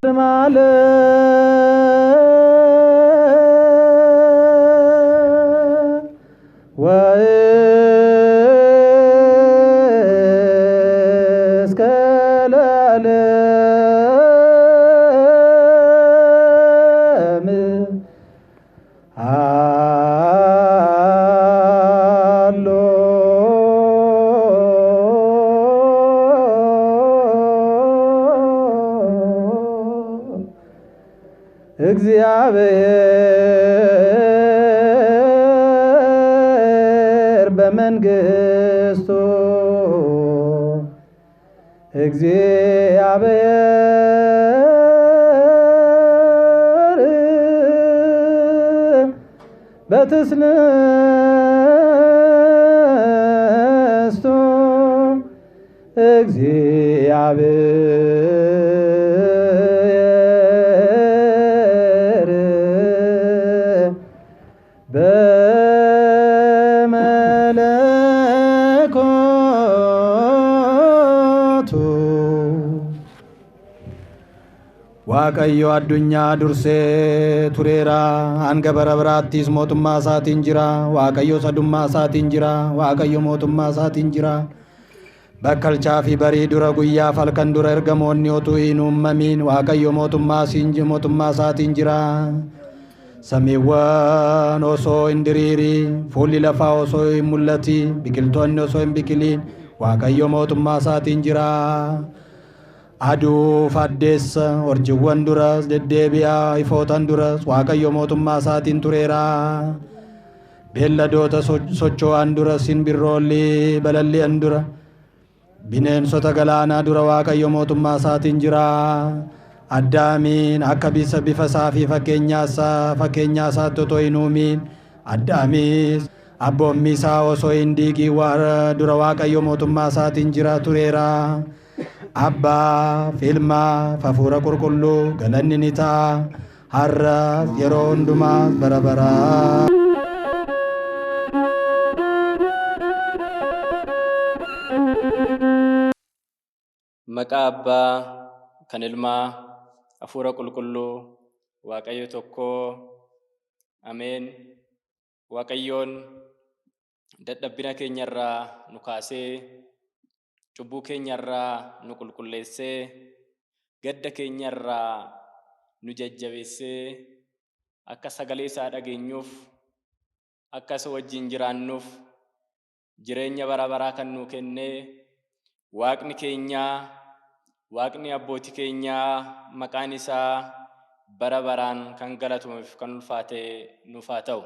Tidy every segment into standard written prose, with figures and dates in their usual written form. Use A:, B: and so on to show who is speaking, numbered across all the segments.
A: Male wa eskalale እግዚአብሔር በመንግሥቱ እግዚአብሔር በትስልስቱ እግዚአብሔር በመለኮቱ waaqayyo addunyaa dursee tureera hangabara biraattis mootummaa isaatiin jira waaqayyo sadummaa isaatiin jira waaqayyo mootummaa isaatiin jira bakkalchaa fi barii dura guyyaa falkan dura ergamoonni otuu hin uumamiin waaqayyo mootummaa isaatiin jira samiiwwan osoo hin diriiriin fuulli lafaa osoo hin mul'atiin biqiltoonni osoo hin biqiliin waaqayyo mootummaa isaatiin jira aduu faddeessa urjiiwwan duras deddeebi'aa ifootan duras waaqayyo mootummaa isaatiin tureera beelladoota socho'an duras simbirroolli balalli'an dura bineensota galaanaa dura waaqayyo mootummaa isaatiin jira addaamiin akka bifa isaa fi fakkeenyaa isaatti otoo hin uumiin addaamis abboommii isaa osoo hin diigiin dura waaqayyo mootummaa isaatiin jira tureera abbaa ilmaa hafuura qulqulluu galanni ni ta'a har'as yeroo hundumaas bara baraa.
B: Maqaa abbaa kan ilmaa hafuura qulqulluu waaqayyo tokkoo ameen. Waaqayyoon dadhabbina keenyarraa nu kaasee cubbuu keenyarraa nu qulqulleessee gadda keenyarraa nu jajjabeessee akka sagalee isaa dhageenyuuf akka isa wajjin jiraannuuf jireenya bara baraa kan nu kennee waaqni keenyaa waaqni abbootii keenyaa maqaan isaa bara baraan kan galatamuuf kan ulfaate nuuf haa ta'u.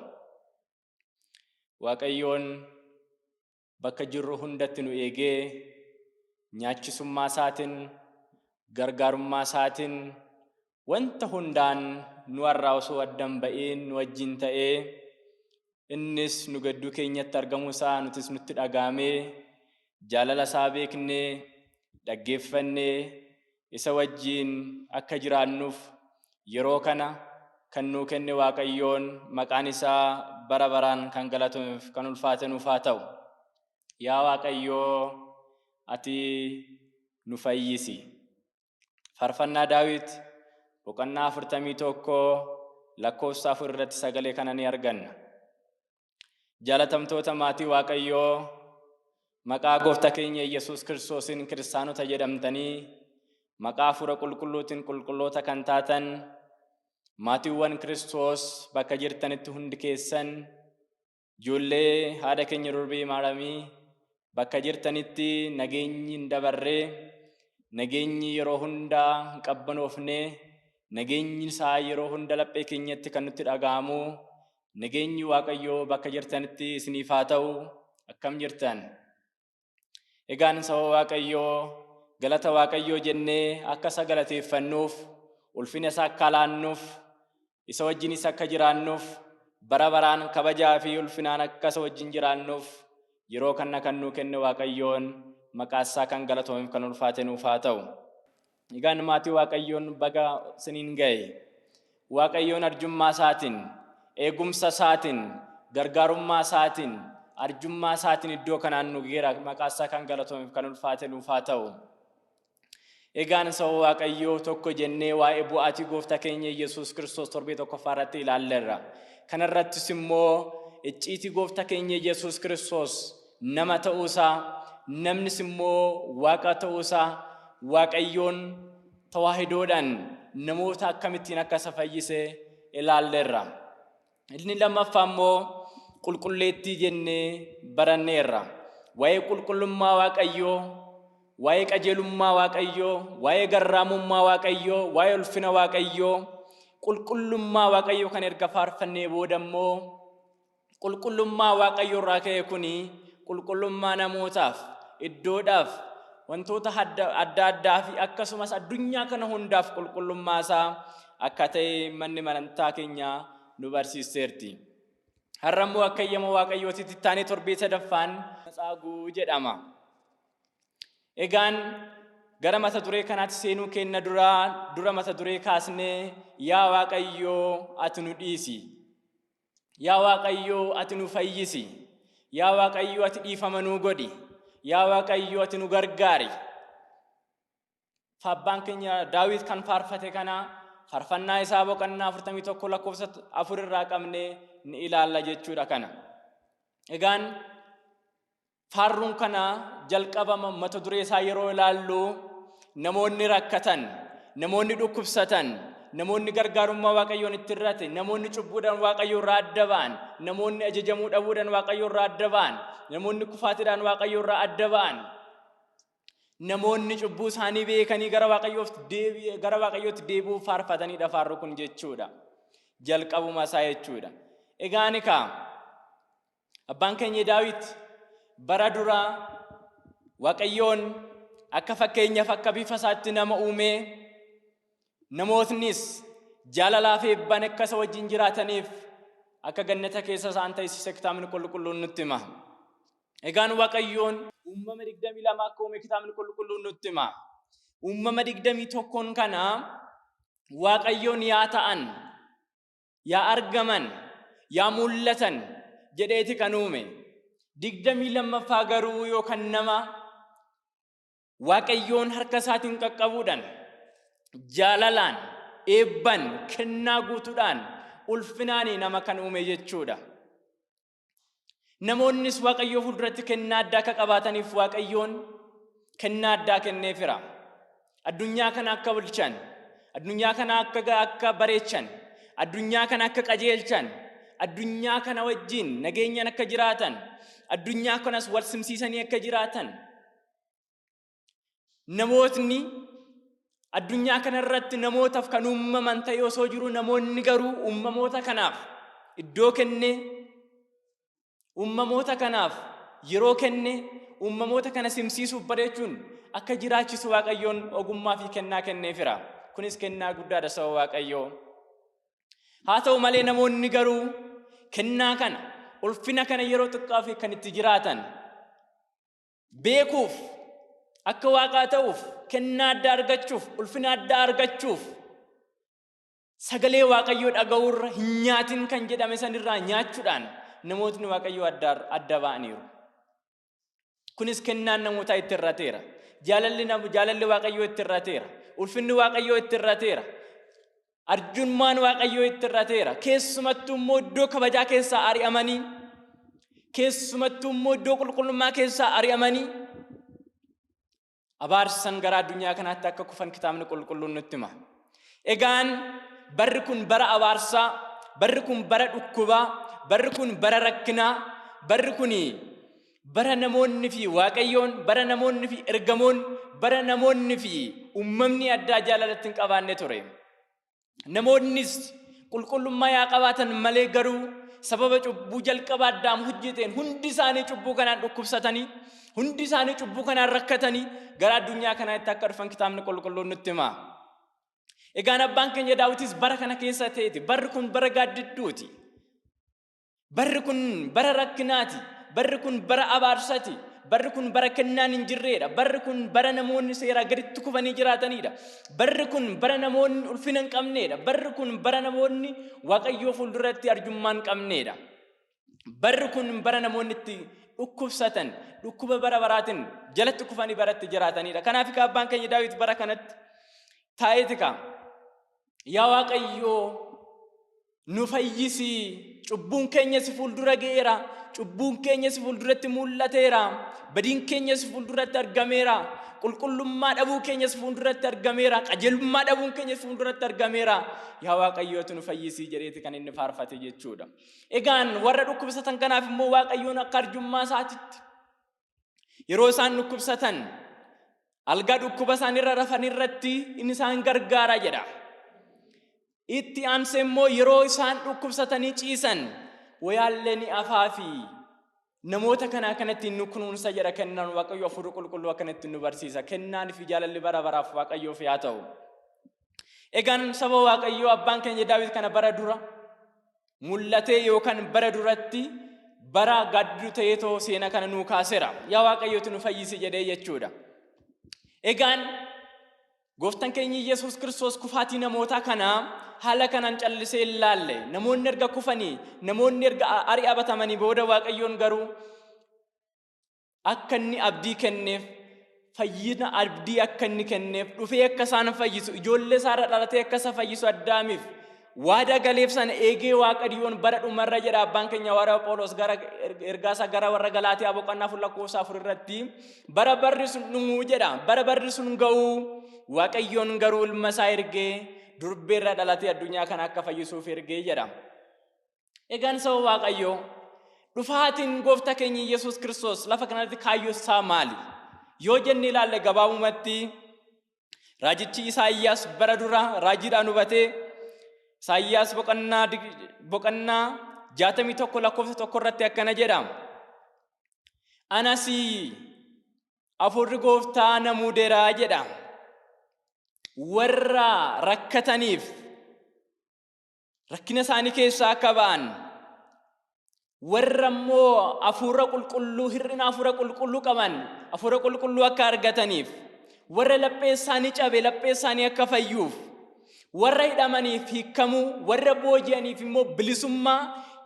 B: Waaqayyoon bakka jirru hundatti nu eegee nyaachisummaa isaatiin gargaarummaa isaatiin wanta hundaan nu har'aa osoo addan ba'een nu wajjin ta'ee innis nu gadduu keenyatti argamuu isaa nutis nutti dhagaamee jaalala isaa beeknee dhaggeeffannee isa wajjin akka jiraannuuf yeroo kana kan nuu kenne waaqayyoon maqaan isaa bara baraan kan galatamuuf kan ulfaate nuuf haa ta'u. Yaa waaqayyoo ati nu fayyisi. Faarfannaa Daawit boqonnaa 41 lakkoofsa 4 irratti sagalee kana ni arganna. Jaalatamtoota maatii waaqayyoo maqaa gooftaa keenya Yesuus Kiristoosiin kiristaanota jedhamtanii maqaa hafuura qulqulluutiin qulqulloota kan taatan maatiiwwan Kiristoos bakka jirtanitti hundi keessan ijoollee haadha keenya Durbee Maaramii bakka jirtanitti nageenyi hin dabarree nageenyi yeroo hundaa hin qabbanoofnee nageenyi isaa yeroo hunda laphee keenyatti kan nutti dhaga'amu nageenyi waaqayyoo bakka jirtanitti isiniif haa ta'u. Akkam jirtan? Egaan sababa waaqayyoo galata waaqayyoo jennee akka isa galateeffannuuf ulfina isaa akka laannuuf isa wajjinis akka jiraannuuf bara baraan kabajaa fi ulfinaan akka isa wajjin jiraannuuf yeroo kana kan nuu kenne waaqayyoon maqaa isaa kan galatamuuf kan ulfaate nuuf haa ta'u. Egaan maatii waaqayyoon baga isiniin ga'e waaqayyoon arjummaa isaatiin eegumsa isaatiin gargaarummaa isaatiin arjummaa isaatiin iddoo kanaan nu geera maqaa isaa kan galatamuuf kan ulfaate nuuf haa ta'u. Egaan saba Waaqayyoo tokko jennee waa'ee bu'aatii gooftaa keenya Yesuus Kiristoos torbee tokkoffaarratti ilaalleerra. Kanarrattis immoo icciitii gooftaa keenya Yesuus Kiristoos nama ta'uusaa, namnis immoo Waaqa ta'uusaa, Waaqayyoon tawaahidoodhaan namoota akkamittiin akka isa fayyise ilaalleerra. Inni lammaffaa immoo qulqulleettii jennee baranneerra. Waa'ee qulqullummaa Waaqayyoo, waa'ee qajeelummaa Waaqayyoo, waa'ee garraamummaa Waaqayyoo, waa'ee ulfina Waaqayyoo, qulqullummaa Waaqayyoo kan erga faarfannee booda immoo qulqullummaa Waaqayyoo irraa ka'e kuni qulqullummaa namootaaf, iddoodhaaf, wantoota adda addaa fi akkasumas addunyaa kana hundaaf qulqullummaa isaa akka ta'e manni amantaa keenya nu barsiiseerti. Har'a immoo akka eeyyama Waaqayyootitti taanee torbee sadaffaan Matsaaguu jedhama. Egaan gara mata duree kanaatti seenuu keenya dura mata duree kaasnee yaa Waaqayyoo ati nu dhiisi. Yaa Waaqayyoo ati nu fayyisi. Yaa Waaqayyoo ati dhiifama nuu godhi. Yaa Waaqayyoo ati nu gargaari. Abbaan keenya Daawit kan faarfate kana faarfannaa isaa boqonnaa 41 lakkoofsa 4 irraa qabnee ni ilaalla jechuudha kana. Egaan faarruun kana jalqaba mata duree isaa yeroo ilaallu namoonni rakkatan, namoonni dhukkubsatan, namoonni gargaarummaa Waaqayyoon itti irrate, namoonni cubbuudhaan Waaqayyoo irraa adda ba'an, namoonni ajajamuu dhabuudhaan Waaqayyoo irraa adda ba'an, namoonni kufaatiidhaan Waaqayyoo irraa adda ba'an, namoonni cubbuu isaanii beekanii gara Waaqayyootti deebi'uu faarfatanidha faarru kun jechuudha. Jalqabuma isaa jechuudha. Egaan abbaan keenya Daawit bara duraa Waaqayyoon akka fakkeenyaaf akka bifa isaatti nama uumee namootnis jaalalaa fi eebbaan akka isa wajjin jiraataniif akka gannata keessa isaan taasise kitaabni qulqulluun nutti hima. Egaan Waaqayyoon uumama 22 akka uume kitaabni qulqulluun nutti hima. Uumama 21 kana Waaqayyoon yaa ta'an, yaa argaman, yaa mul'atan jedheeti kan uume. 22 garuu yookaan nama Waaqayyoon harka isaatiin qaqqabuudhaan jaalalaan, eebban, kennaa guutuudhaan, ulfinaan nama kan uume jechuudha. Namoonnis Waaqayyoo fuulduratti kennaa addaa akka qabaataniif Waaqayyoon kennaa addaa kenneefira. Addunyaa kana akka bulchan, addunyaa kana akka bareechan, addunyaa kana akka qajeelchan, addunyaa kana wajjin nageenyaan akka jiraatan, addunyaa kanas wal simsiisanii akka jiraatan. Namootni addunyaa kana irratti namootaaf kan uumaman ta'e osoo jiru, namoonni garuu uumamoota kanaaf iddoo kenne, uumamoota kanaaf yeroo kenne, uumamoota kana simsiisuuf bareechuun akka jiraachisu Waaqayyoon ogummaa fi kennaa kenneefira. Kunis kennaa guddaadha saba Waaqayyoo. Haa ta'u malee namoonni garuu kennaa kana, ulfina kana yeroo xiqqaa fi kan itti jiraatan beekuuf, akka Waaqaa ta'uuf, kennaa addaa argachuuf, ulfina addaa argachuuf, sagalee Waaqayyoo dhaga'uurra hin nyaatin kan jedhame sanirraa nyaachuudhaan namootni Waaqayyoo adda ba'aniiru. Kunis kennaan namootaa itti irrateera. Jaalalli Waaqayyoo itti irrateera. Ulfinni Waaqayyoo itti irrateera. Arjummaan Waaqayyoo itti irrateera. Keessumattuu immoo iddoo kabajaa keessaa ari'amanii, keessumattuu immoo iddoo qulqullummaa keessaa ari'amanii abaarsan gara addunyaa kanaatti akka kufan kitaabni qulqulluun nutti hima. Egaan barri kun bara abaarsaa, barri kun bara dhukkubaa, barri kun bara rakkinaa, barri kun bara namoonni fi Waaqayyoon, bara namoonni fi ergamoon, bara namoonni fi uumamni addaa jaalalatti hin qabaanne ture. Namoonnis qulqullummaa yaa qabaatan malee garuu sababa cubbuu jalqaba Addaam hojjeteen hundi isaanii cubbuu kanaan dhukkubsatanii, hundi isaanii cubbuu kanaan rakkatanii gara addunyaa kanaatti akka dhufan kitaabni qulqulluun nutti hima. Egaan abbaan keenya Daawitis bara kana keessa ta'eeti. Barri kun bara gaaddidduuti. Barri kun bara rakkinaati. Barri kun bara abaarsaati. Barri kun bara kennaan hin jirreedha. Barri kun bara namoonni seeraa gaditti kufanii jiraatanidha. Barri kun bara namoonni ulfina hin qabneedha. Barri kun bara namoonni Waaqayyoo fuulduratti arjummaa hin qabneedha. Barri kun bara namoonni itti dhukkubsatan dhukkuba bara baraatiin jalatti kufanii baratti jiraatanidha. Kanaaf abbaan keenya Daawit bara kanatti taa'eeti ka yaa Waaqayyoo nu fayyisi, cubbuun keenya si fuuldura geera, cubbuun keenya si fuulduratti mul'ateera, badiin keenya si fuulduratti argameera, qulqullummaa dhabuu keenya si fuulduratti argameera, qajeelummaa dhabuun keenya si fuulduratti argameera, yaa Waaqayyootu nu fayyisi jedheeti kan inni faarfate jechuudha. Egaan warra dhukkubsatan kanaaf immoo Waaqayyoon akka arjummaa isaatitti yeroo isaan dhukkubsatan algaa dhukkuba isaanirra rafan irratti inni isaan gargaara jedha. Itti aansee immoo yeroo isaan dhukkubsatanii ciisan wayaallee afaafi namoota kanatti nu kunuunsa jedha. Kennaan Waaqayyo Hafuura Qulqulluu akkanatti nu barsiisa. Kennaan fi jaalalli bara baraaf Waaqayyoof haa ta'u. Egaan saba Waaqayyoo abbaan keenya Daawit kana bara dura mul'atee yookaan bara duratti bara gaddu ta'eetoo seenaa kana nuu kaaseera. Yaa Waaqayyootu nu fayyisi jedhee jechuudha. Egaan Gooftaan keenya Yesuus Kiristoos kufaatii namoota kanaa haala kanaan callisee ilaalle. Namoonni erga kufanii, namoonni erga ari'abatamanii booda Waaqayyoon garuu akka inni abdii kenneef, fayyina abdii akka inni kenneef, dhufee akka isaan fayyisu, ijoollee isaarra dhalatee akka isa fayyisu Addaamiif waada galeef sana eegee Waaqayyoon bara dhumarra jedha abbaan keenya Hawaaryaa Phaawulos gara ergaasaa gara warra Galaatiyaa boqonnaa 4 irratti bara barri sun dhumuu jedha. Bara barri sun ga'uu Waaqayyoon garuu ilma isaa ergee durbeerra dhalatee addunyaa kana akka fayyisuuf ergee jedha. Egaan saba Waaqayyoo dhufaatiin Gooftaa keenya Yesuus Kiristoos lafa kanatti kaayyoo isaa maali? Yoo jenne ilaalle gabaabumatti raajichi Isaayyaas bara dura raajiidhaan hubatee Isaayyaas boqonnaa 61 irratti akkana jedha. Anasi Hafuurri Gooftaa na muudeeraa jedha. Warra rakkataniif rakkina isaanii keessaa akka ba'an, warra immoo hafuura qulqulluu hir'ina hafuura qulqulluu qaban hafuura qulqulluu akka argataniif, warra laphee isaanii cabe laphee isaanii akka fayyuuf, warra hidhamaniif hiikamuu, warra booji'aniif immoo bilisummaa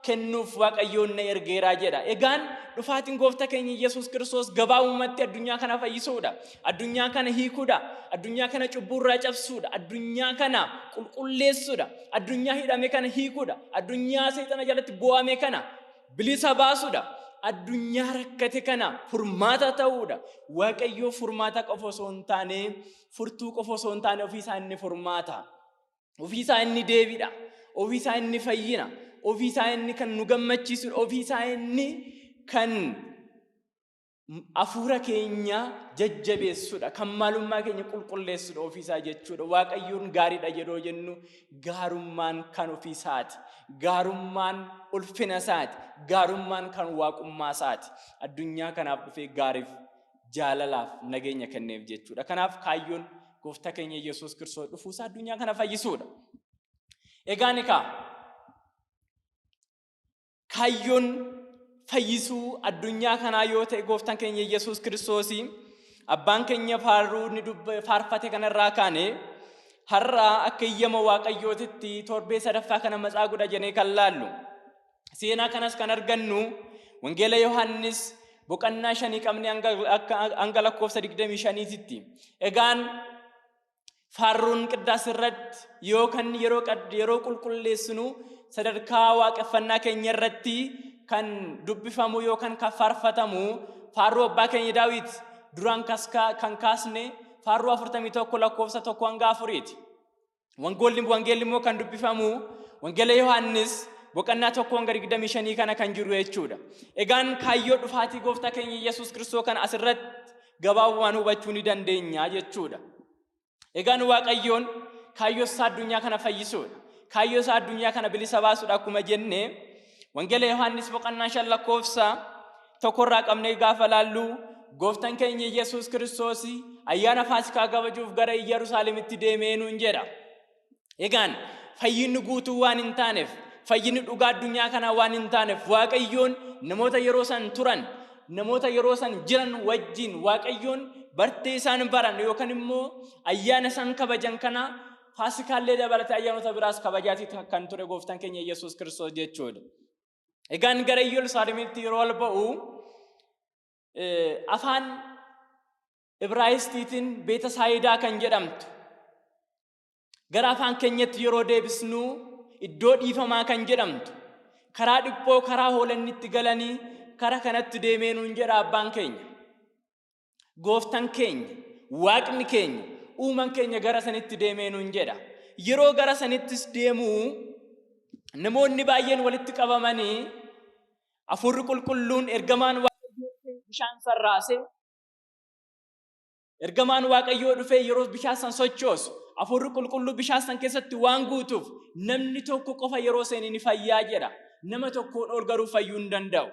B: kennuuf Waaqayyoon na ergeeraa jedha. Egaan dhufaatiin Gooftaa keenya Yesuus Kiristoos gabaabumatti addunyaa kana fayyisuudha, addunyaa kana hiikuudha, addunyaa kana cubburraa cabsuudha, addunyaa kana qulqulleessuudha, addunyaa hidhame kana hiikuudha, addunyaa seexana jalatti bu'ame kana bilisa baasuudha, addunyaa rakkate kana furmaata ta'uudha. Waaqayyoo furmaata qofa osoo hin taane, furtuu qofa osoo hin taane ofii isaa inni furmaata, ofii isaa inni deebiidha, ofii isaa inni fayyina, ofii isaa inni kan nu gammachiisudha, ofii isaa inni kan hafuura keenya jajjabeessuudha, kan maalummaa keenya qulqulleessuudha ofii isaa jechuudha. Waaqayyoon gaariidha jedhoo jennu gaarummaan kan ofii isaati, gaarummaan ulfina isaati, gaarummaan kan waaqummaa isaati. Addunyaa kanaaf dhufee gaariif jaalalaaf nageenya kenneef jechuudha. Kanaaf kaayyoon Gooftaa keenya Yesuus Kiristoos dhufuusaa addunyaa kana fayyisuudha. Egaan kaayyoon fayyisuu addunyaa kanaa yoo ta'e Gooftaan keenya Yesuus Kiristoos abbaan keenya faarfate kanarraa kaane har'a akka eeyyama Waaqayyootitti torbee sadaffaa kana matsaa godha jennee kan laallu. Seenaa kanas kan argannu Wangeela Yohaannis boqonnaa 5 qabnee hanga lakkoofsa 25tti. Egaan faarruun qiddaas irratti yookaan yeroo qulqulleessinu sadarkaa waaqeffannaa keenya irratti kan dubbifamu yookaan kan faarfatamu faarruu abbaa keenya Daawit duraan kan kaasne faarruu 41 lakkoofsa 1 hanga 4ti. Wangeelli immoo kan dubbifamu Wangeela Yohaannis boqonnaa 1 hanga 25 kana kan jiru jechuudha. Egaan kaayyoo dhufaatii Gooftaa keenya Yesuus Kiristoos kan asirratti gabaabumaan hubachuu ni dandeenya jechuudha. Egaan Waaqayyoon kaayyoo isaa addunyaa kana fayyisuudha, kaayyoo isaa addunyaa kana bilisa baasuudha. Akkuma jenne Wangeela Yohaannis boqonnaa 5 lakkoofsa 1 irraa qabnee gaafa laallu Gooftaan keenya Yesuus Kiristoos ayyaana Faasikaa kabajuuf gara Yerusaalemitti deemee nuun jedha. Egaan fayyinni guutuu waan hin taaneef, fayyinni dhugaa addunyaa kana waan hin taaneef Waaqayyoon namoota yeroo san turan, namoota yeroo san jiran wajjin Waaqayyoon bartee isaan baran yookaan immoo ayyaana isaan kabajan kana Faasikaallee dabalatee ayyaanota biraas kabajaatii kan ture Gooftaan keenya Yesuus Kiristoos jechuudha. Egaan gara Yerusaalemitti yeroo ol ba'u afaan Ibraayistiitiin beeta saayidaa kan jedhamtu gara afaan keenyatti yeroo deebisnu iddoo dhiifamaa kan jedhamtu karaa dhiphoo karaa hoolannitti galanii karaa kanatti deemee nuun jedha abbaan keenya. Gooftaan keenya waaqni keenya uumaan keenya gara sanitti deemee nuun jedha. Yeroo gara sanittis deemuu namoonni baay'een walitti qabamanii Hafuurri Qulqulluun ergamaan Waaqayyoo bishaan sarraasee ergamaan Waaqayyoo dhufee yeroo bishaan san sochoosu Hafuurri Qulqulluu bishaan san keessatti waan guutuuf namni tokko qofa yeroo seeni ni fayyaa jedha. Nama tokkoon ol garuu fayyuu hin danda'u.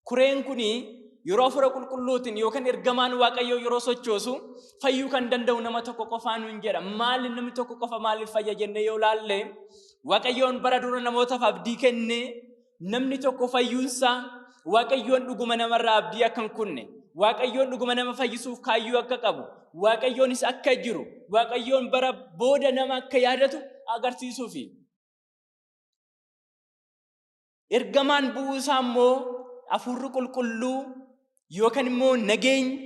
B: Kureen kuni yeroo Hafuura Qulqulluutiin yookaan ergamaan Waaqayyoo yeroo sochoosu fayyuu kan danda'u nama tokko qofaan hin jedha. Maali namni tokko qofa maaliif fayya jennee yoo laalle Waaqayyoon bara dura namootaaf abdii kennee namni tokko fayyuunsaa Waaqayyoon dhuguma namarraa abdii akka hin kunne. Waaqayyoon dhuguma nama fayyisuuf kaayyuu akka qabu. Waaqayyoonis akka jiru. Waaqayyoon bara booda nama akka yaadatu agarsiisuufi. Ergamaan bu'uusaa immoo Hafuurri Qulqulluu yookaan immoo nageenya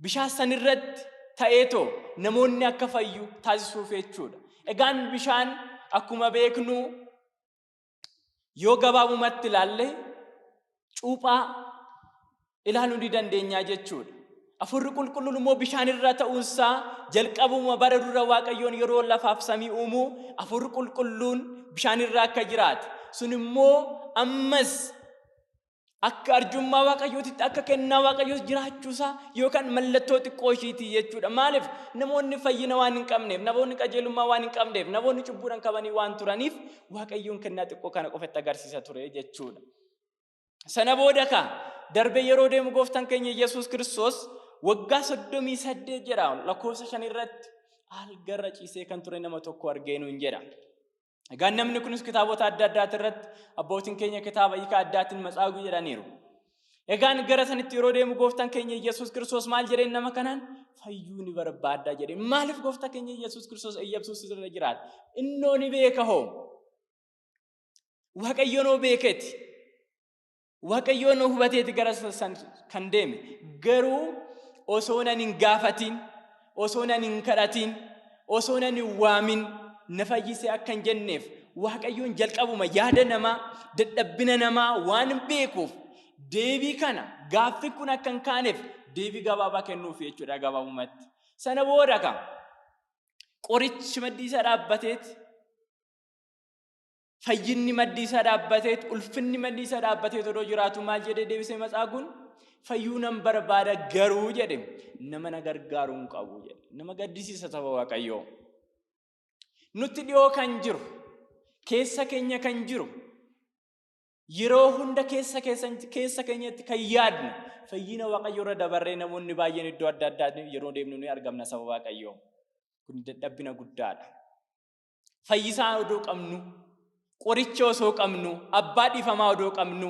B: bishaan san irratti ta'eetoo namoonni akka fayyu taasisuuf jechuudha. Egaan bishaan akkuma beeknu yoo gabaabumatti ilaalle cuuphaa ilaaluu ni dandeenya jechuudha. Hafuurri Qulqulluun immoo bishaan irra ta'uunsaa jalqabuma bara dura Waaqayyoon yeroo lafaaf samii uumuu Hafuurri Qulqulluun bishaan irra akka jiraate sun immoo ammas akka arjummaa Waaqayyootitti akka kennaa Waaqayyoos jiraachuusaa yookaan mallattoo xiqqoo ishiitii jechuudha. Maaliif namoonni fayyina waan hin qabneef, namoonni qajeelummaa waan hin qabneef, namoonni cubbuudhaan qabanii waan turaniif Waaqayyoon kennaa xiqqoo kana qofatti agarsiisa ture jechuudha. Sana booda darbee yeroo deemu Gooftaan keenya Yesuus Kiristoos waggaa 38 jedha lakkoofsa 5 irratti algarra ciisee kan ture nama tokko argee nuun jedha. Egaa namni kunis kitaabota adda addaati irratti abbootiin keenya kitaaba hiika addaatiin Matsaaguu jedhaniiru. Egaan gara sanitti yeroo deemu Gooftaan keenya Yesuus Kiristoos maal jedheen nama kanaan fayyuu ni barbaaddaa jedheen. Maaliif Gooftaan keenya Yesuus Kiristoos eeyyabsuus irra jiraata? Innoo ni beeka hoo? Waaqayyoon hoo beeketi? Waaqayyoon hoo hubateeti gara san kan deeme? Garuu osoo nan hin gaafatiin, osoo nan hin kadhatiin, osoo nan hin waamin na fayyisee akka hin jenneef Waaqayyoon jalqabuma yaada namaa dadhabbina namaa waan beekuuf deebii kana gaaffii kun akka hin kaaneef deebii gabaabaa kennuuf jechuudha gabaabumatti. Sana booda qorichi maddii isaa dhaabbateeti, fayyinni maddii isaa dhaabbateeti, ulfinni maddii isaa dhaabbateeti odoo jiraatu maal jedhee deebisee Matsaaguun fayyuu nan barbaada garuu jedhe nama na gargaaruu hin qabu jedhe. Nama gaddisiisa saba Waaqayyoo. Nutti dhiyoo kan jiru, keessa keenya kan jiru, yeroo hunda keessa keenyatti kan yaadnu fayyina Waaqayyoo irra dabarree namoonni baay'een iddoo adda addaatti yeroo deemnu ni argamna saba Waaqayyoo. Kun dadhabbina guddaadha. Fayyisaa odoo qabnu, qoricha osoo qabnu, abbaa dhiifamaa odoo qabnu,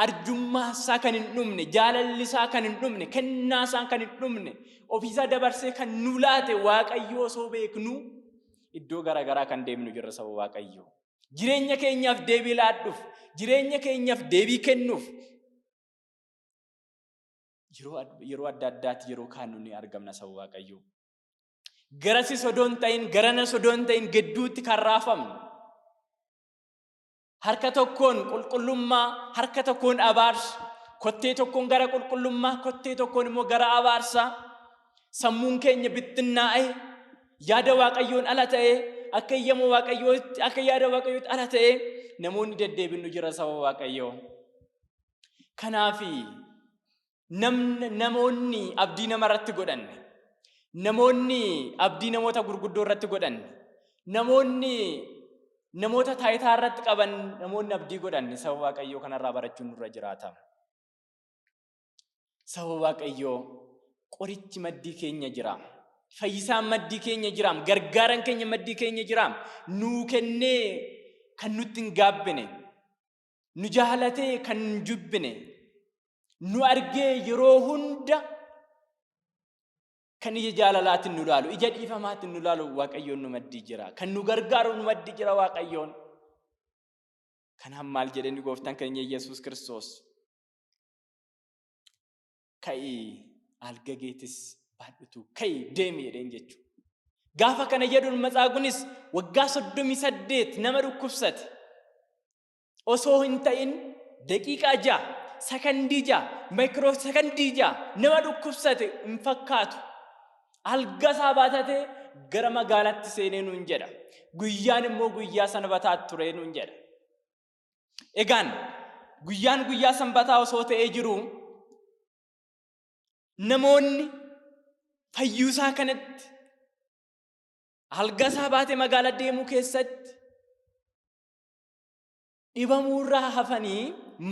B: arjummaa isaa kan hin dhumne, jaalalli isaa kan hin dhumne, kennaa isaa kan hin dhumne, ofiisaa dabarsee kan nu laate Waaqayyoo osoo beeknu iddoo garaagaraa kan deemnu jirra saba Waaqayyoo. Jireenya keenyaaf deebii laadhuuf, jireenya keenyaaf deebii kennuuf yeroo adda addaatti yeroo kaannu ni argamna saba Waaqayyoo. Garasi sodoon ta'in, garana sodoon ta'in gidduutti kan raafamnu. Harka tokkoon qulqullummaa, harka tokkoon abaarsa, kottee tokkoon gara qulqullummaa, kottee tokkoon immoo gara abaarsaa. Sammuun keenya bittinnaa'ee yaada Waaqayyoon ala ta'ee akka yaada Waaqayyootti ala ta'ee namoonni deddeebinu jira saba Waaqayyoo. Kanaafi namoonni abdii namarratti godhanne, namoonni abdii namoota gurguddoo irratti godhanne, namoota taayitaa irratti qaban, namoonni abdii godhanne saba Waaqayyoo kanarraa barachuun nurra jiraata. Saba Waaqayyoo qorichi maddii keenya jira. Fayyisaan maddii keenya jiraam, gargaaraan keenya maddii keenya jiraam, nuu kennee kan nutti hin gaabbine, nu jaalatee kan hin jubbine, nu argee yeroo hunda kan ija jaalalaatiin nu laalu, ija dhiifamaatiin nu laalu Waaqayyoon nu maddii jira, kan nu gargaaru nu maddii jira Waaqayyoon. Kanaaf maal jedhani Gooftaan keenya Yesuus Kiristoos ka'ii alga keetis baadhutu ka'ii deemi jedheen jechuudha. Gaafa kana jedhuun Matsaaguunis waggaa 38 nama dhukkubsate osoo hin ta'in daqiiqaa 6 sakandii 6 maayikiroo sakandii 6 nama dhukkubsate hin fakkaatu. Alga isaa baatatee gara magaalaatti seenee nuun jedha. Guyyaan immoo guyyaa sanbataa ture nuun jedha. Egaan guyyaan guyyaa sanbataa osoo ta'ee jiru namoonni fayyuusaa kanatti alga isaa baatee magaalaa deemuu keessatti dhibamuurraa hafanii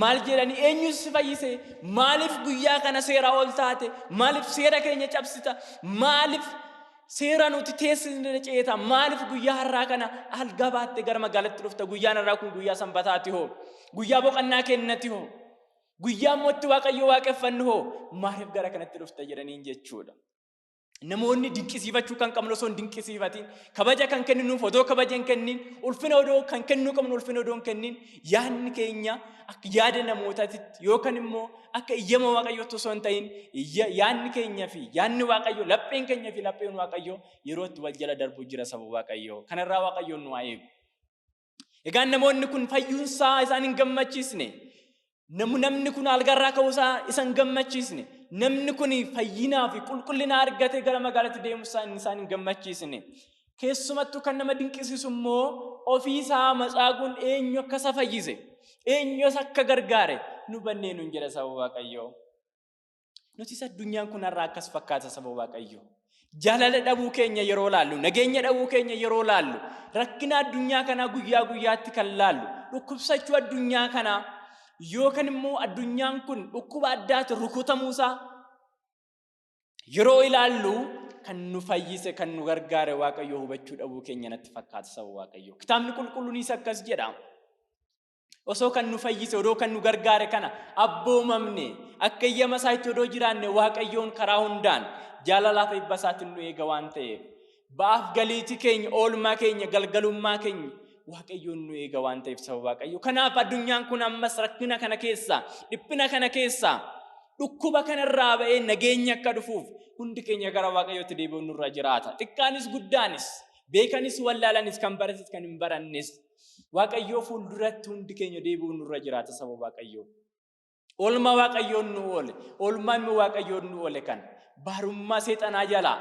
B: maal jedhanii eenyus si fayyise? Maaliif guyyaa kana seera ol taate? Maaliif seera keenya cabsita? Maaliif seera nuti teessisne ceeta? Maaliif guyyaa har'aa kana alga baattee gara magaalaatti dhufta? Guyyaan har'aa kun guyyaa sanbataati hoo? Guyyaa boqonnaa kennati hoo? Guyyaa mootti Waaqayyo waaqeffannu hoo? Maaliif gara kanatti dhufta jedhaniin jechuudha. Namoonni dinqisiifachuu kan qabnu osoo hin dinqisiifatiin, kabaja kan kenninuuf odoo kabaja hin kennin, ulfina odoo kan kennuu qabnu ulfina odoo hin kennin, yaadni keenya akka yaada namootaatti yookaan immoo akka iyyama Waaqayyootti osoo hin ta'in, yaadni keenya fi yaadni Waaqayyoo, lapheen keenya fi lapheen Waaqayyoo yeroo itti wal jala darbu jira saba Waaqayyoo. Kanarraa Waaqayyoon nu haa eegu. Egaan namoonni kun fayyuunsaa isaan hin gammachiisne. Namni kun algarraa ka'uusaa isaan gammachiisne. Namni kun fayyinaa fi qulqullina argatee gara magaalaatti deemuusaa isaan hin gammachiisne. Keessumattuu kan nama dinqisiisu immoo ofiisaa Matsaaguun eenyu akka isa fayyise, eenyu akka gargaare nu bannee nuun jedha saba Waaqayyoo. Nutis addunyaan kun har'aa akkas fakkaata saba Waaqayyoo. Jaalala dhabuu keenya yeroo laallu, nageenya dhabuu keenya yeroo laallu, rakkina addunyaa kanaa guyyaa guyyaatti kan laallu, dhukkubsachuu addunyaa kanaa yookaan immoo addunyaan kun dhukkuba addaatti rukutamuusaa yeroo ilaallu kan nu fayyise, kan nu gargaare Waaqayyoo hubachuu dhabuu keenya natti fakkaata saba Waaqayyoo. Kitaabni qulqulluunis akkas jedha. Osoo kan nu fayyise, odoo kan nu gargaare kana abboomamne, akka iyyama isaatti odoo jiraanne Waaqayyoon karaa hundaan jaalalaa fi eebba isaatiin nu eega waan ta'eef, ba'aaf galiitii keenya, oolmaa keenya, galgalummaa keenya Waaqayyoon nu eega waan ta'eef saba Waaqayyoo. Kanaaf addunyaan kun ammas rakkina kana keessaa, dhiphina kana keessaa, dhukkuba kanarraa ba'ee nageenya akka dhufuuf hundi keenya gara Waaqayyootti deebi'uun nurra jiraata. Xiqqaanis guddaanis, beekanis wallaalanis, kan barates kan hin barannes Waaqayyoo fuulduratti hundi keenya deebi'uun nurra jiraata saba Waaqayyoo. Oolmaa Waaqayyoon nu oole, oolmaa immoo Waaqayyoon nu oole kan baarummaa seexanaa jalaa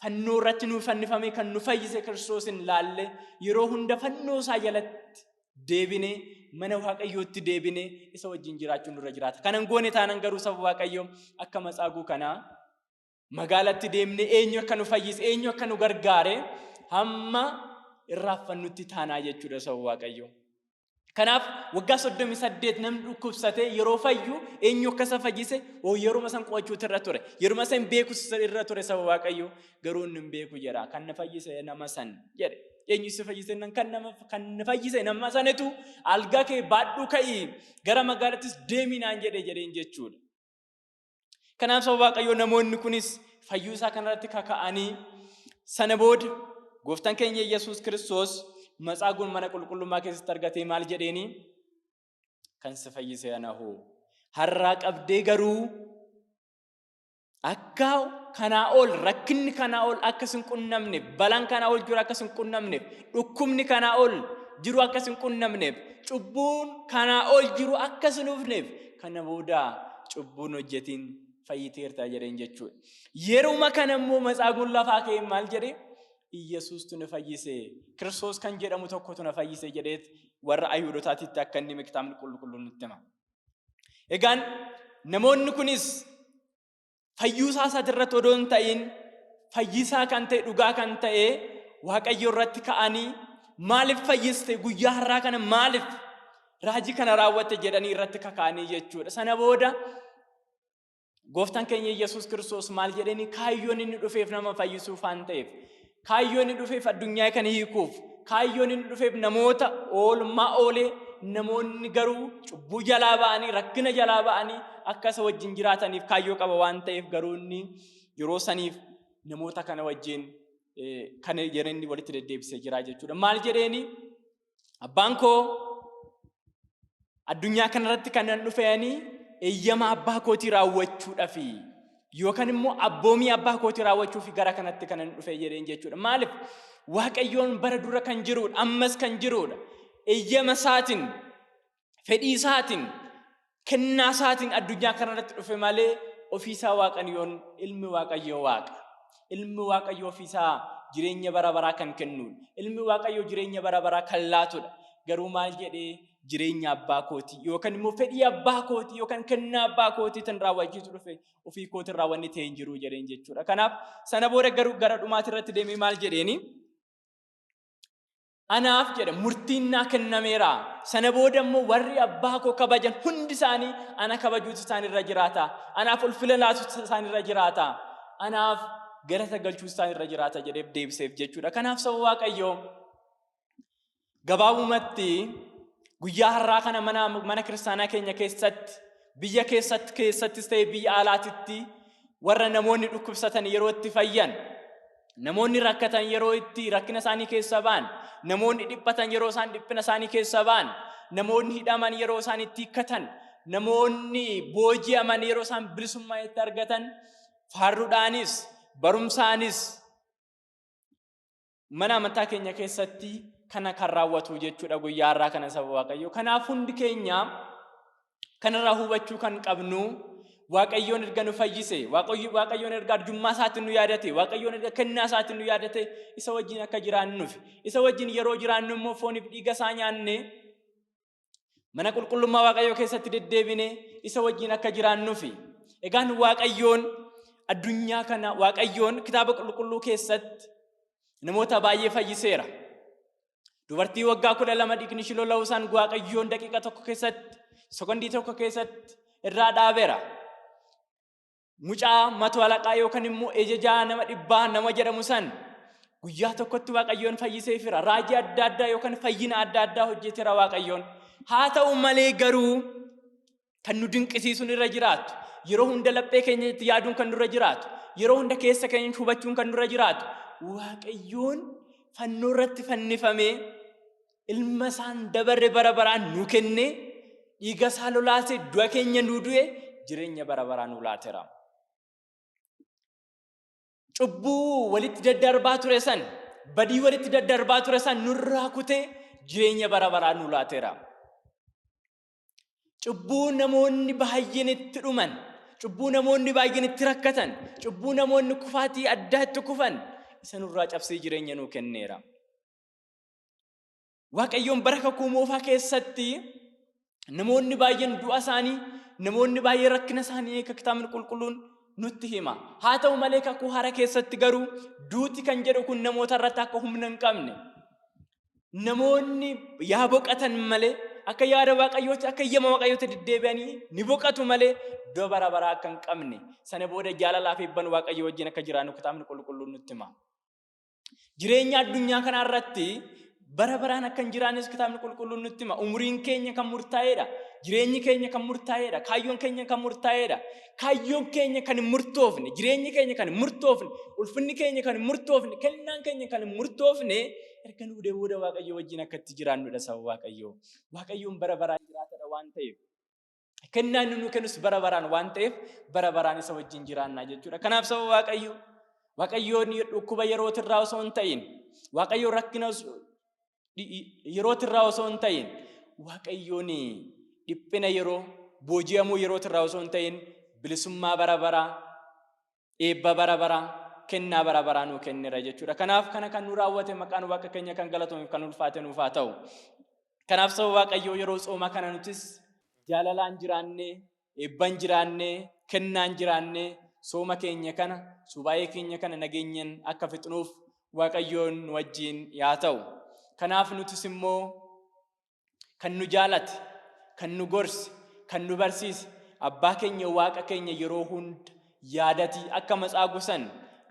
B: fannoo irratti nu fannifame kan nu fayyise Kiristoosin laalle yeroo hunda fannoo isaa jalatti deebine mana Waaqayyootti deebine isa wajjin jiraachuun nurra jiraata. Kanan goone taanan garuu saba Waaqayyoo akka Matsaaguu kanaa magaalatti deemne eenyu akka nu fayyise, eenyu akka nu gargaare hamma irraanfannutti taanaa jechuudha saba Waaqayyoo. Kanaaf waggaa 38 namni dhukkubsatee yeroo fayyu eenyu akka isa fayyise yeroo san qo'achuutu irra ture. Yeroo san beekus irra ture saba Waaqayyoo garuu inni hin beeku jedha. Kan na fayyise nama san jedhe. Eenyu isa fayyise kan na fayyise nama sanetu alga kee baadhuu ka'ii gara magaalattis deeminaan jedheen jechuudha. Kanaaf saba Waaqayyoo namoonni kunis fayyuu isaa kanarratti kaka'anii sana booda gooftaan keenya Yesuus Kiristoos Matsaaguun mana qulqullummaa keessatti argatee maal jedheeni? Kan si fayyise ana hoo? Har'aa qabdee garuu akka kanaa ol rakkinni kanaa ol akka sin qunnamneef, balaan kanaa ol jiru akka sin qunnamneef, dhukkubni kanaa ol jiru akka sin qunnamneef, cubbuun kanaa ol jiru akka sin dhufneef kana booda cubbuun hojjetiin fayyiteerta jedheen jechuudha. Yeruma kana immoo Matsaaguun lafaa ka'ee maal jedhee? Yesuustu na fayyise, Kiristoos kan jedhamu tokkotu na fayyise jedheet warra Ayhuudotaatitti akka inni kitaabni qulqulluun nutti hima. Egaan namoonni kunis fayyuusaa isaa irratti odoo hin ta'in fayyisaa kan ta'e, dhugaa kan ta'e Waaqayyo irratti ka'anii maaliif fayyiste guyyaa har'aa kana maaliif raajii kana raawwatte jedhanii irratti kaka'anii jechuudha. Sana booda gooftaan keenya Yesuus Kiristoos maal jedhanii kaayyoon inni dhufeef nama fayyisuuf waan ta'eef, kaayyoon inni dhufeef addunyaa kana hiikuuf, kaayyoon inni dhufeef namoota oolmaa oolee namoonni garuu cubbuu jalaa ba'anii, rakkina jalaa ba'anii akka isa wajjin jiraataniif kaayyoo qaba waan ta'eef garuu inni yeroo saniif namoota kana wajjin kan jedhanii walitti deddeebisee jira jechuudha. Maal jedheeni? Abbaan koo addunyaa kanarratti kan dhufeeni eeyyama abbaa kootii raawwachuudhaaf yookaan immoo abboomii abbaa kootii raawwachuuf gara kanatti kanan dhufe jedheen jechuudha. Maaliif Waaqayyoon bara dura kan jiruudha, ammas kan jiruudha. Eeyyama isaatiin, fedhii isaatiin, kennaa isaatiin addunyaa kanarratti dhufe malee ofiisaa Waaqayyoon ilmi Waaqayyoo Waaqa. Ilmi Waaqayyoo ofiisaa jireenya bara baraa kan kennuudha. Ilmi Waaqayyoo jireenya bara baraa kan laatudha. Garuu maal jedhee jireenya abbaa kootii yookaan immoo fedhii abbaa kootii yookaan kennaa abbaa kootii tan raawwachiisu dhufe ofii kootii raawwanni ta'e hin jiru jedheen jechuudha. Kanaaf sana booda garuu gara dhumaati irratti deemee maal jedheeni? Anaaf jedha murtiin naa kennameera. Sana booda immoo warri abbaa koo kabajan hundi isaanii ana kabajuutu isaanirra jiraata. Anaaf ulfina laatuutu isaanirra jiraata. Anaaf galata galchuutu isaanirra jiraata jedheef deebiseef jechuudha. Kanaaf saba Waaqayyoo gabaabumatti guyyaa har'aa kana mana kiristaanaa keenya keessatti, biyya keessattis ta'e biyya alaatitti warra namoonni dhukkubsatan yeroo itti fayyan, namoonni rakkatan yeroo itti rakkina isaanii keessa ba'an, namoonni dhiphatan yeroo isaan dhiphina isaanii keessa ba'an, namoonni hidhaman yeroo isaan itti hikkatan, namoonni booji'aman yeroo isaan bilisummaa itti argatan, faarruudhaanis barumsaanis mana amantaa keenya keessatti kana kan raawwatu jechuudha guyyaa har'aa kana saba Waaqayyoo. Kanaaf hundi keenya kanarraa hubachuu kan qabnu Waaqayyoon erga nu fayyise, Waaqayyoon erga arjummaa isaatiin nu yaadate, Waaqayyoon erga kennaa isaatiin nu yaadate isa wajjin akka jiraannuuf, isa wajjin yeroo jiraannu immoo fooniif dhiiga isaa nyaanne mana qulqullummaa Waaqayyoo keessatti deddeebine isa wajjin akka jiraannuuf. Egaan Waaqayyoon addunyaa kana Waaqayyoon kitaaba qulqulluu keessatti namoota baay'ee fayyiseera. Dubartii waggaa 12 dhiigni ishee lola'uu isaan Waaqayyoon daqiiqa tokko keessatti, sekondii tokko keessatti irraa dhaabeera. Mucaa mato alaqaa yookaan immoo ejejaa nama 100 nama jedhamu san guyyaa tokkotti Waaqayyoon fayyiseefira. Raajii adda addaa yookaan fayyina adda addaa hojjeteera Waaqayyoon. Haa ta'u malee garuu kan nu dinqisiisuun irra jiraatu, yeroo hunda laphee keenyatti yaaduun kan nurra jiraatu, yeroo hunda keessa keenya hubachuun kan nurra jiraatu, Waaqayyoon fannoo irratti fannifamee ilma isaan dabarre bara baraan nu kenne, dhiiga isaa lolaasee du'a keenya nu du'e, jireenya bara baraan nu laateera. Cubbuu walitti daddarbaa ture san, badii walitti daddarbaa ture san nurraa kutee jireenya bara baraan nu laateera. Cubbuu namoonni baay'een itti dhuman, cubbuu namoonni baay'een itti rakkatan, cubbuu namoonni kufaatii addaa itti kufan isa nurraa cabsee jireenya nu kenneera. Waaqayyoon bara kakuu moofaa keessatti namoonni baay'een du'a isaanii, namoonni baay'een rakkina isaanii akka kitaabni qulqulluun nutti hima. Haa ta'u malee kakuu haaraa keessatti garuu duuti kan jedhu kun namoota irratti akka humna hin qabne, namoonni yaa boqatan malee akka yaada Waaqayyootti, akka eeyyama Waaqayyootti deddeebi'anii ni boqatu malee du'a bara baraa akka hin qabne, sana booda jaalalaa fi eebban Waaqayyoo wajjin akka jiraannu kitaabni qulqulluun nutti hima. Jireenya addunyaa kanaa irratti bara baraan akka hin jiraannes kitaabni qulqulluun nutti hima. Umriin keenya kan murtaa'eedha. Jireenyi keenya kan murtaa'eedha. Kaayyoon keenya kan murtaa'eedha. Kaayyoon keenya kan hin murtoofne, jireenyi keenya kan hin murtoofne, ulfinni keenya kan hin murtoofne, kennaan keenya kan hin murtoofne erga nu booda Waaqayyoo wajjin akka itti jiraannudha saba Waaqayyoo. Waaqayyoon bara baraan jiraatadha waan ta'eef, kennaan nu kennus bara baraan waan ta'eef bara baraan isa wajjin jiraannaa jechuudha. Kanaaf saba Waaqayyoo, Waaqayyoon dhukkuba yerootirraa osoo hin ta'in, Waaqayyoon rakkina yerootirraa osoo hin ta'in, Waaqayyoon dhiphina yeroo, booji'amuu yerootirraa osoo hin ta'in, bilisummaa bara baraa, eebba bara baraa, kennaa bara baraa nuu kenneera jechuudha. Kanaaf kana kan nu raawwate maqaan Waaqa keenya kan galatamuuf kan ulfaate nuuf haa ta'u. Kanaaf saba Waaqayyoo yeroo tsoomaa kana nutis jaalalaan jiraannee, eebban jiraannee, kennaan jiraannee, sooma keenya kana, subaayee keenya kana nageenyaan akka fixnuuf Waaqayyoon nu wajjin yaa ta'u. Kanaaf nutis immoo kan nu jaalate, kan nu gorse, kan nu barsiise, abbaa keenya Waaqa keenya yeroo hunda yaadati akka Matsaagu san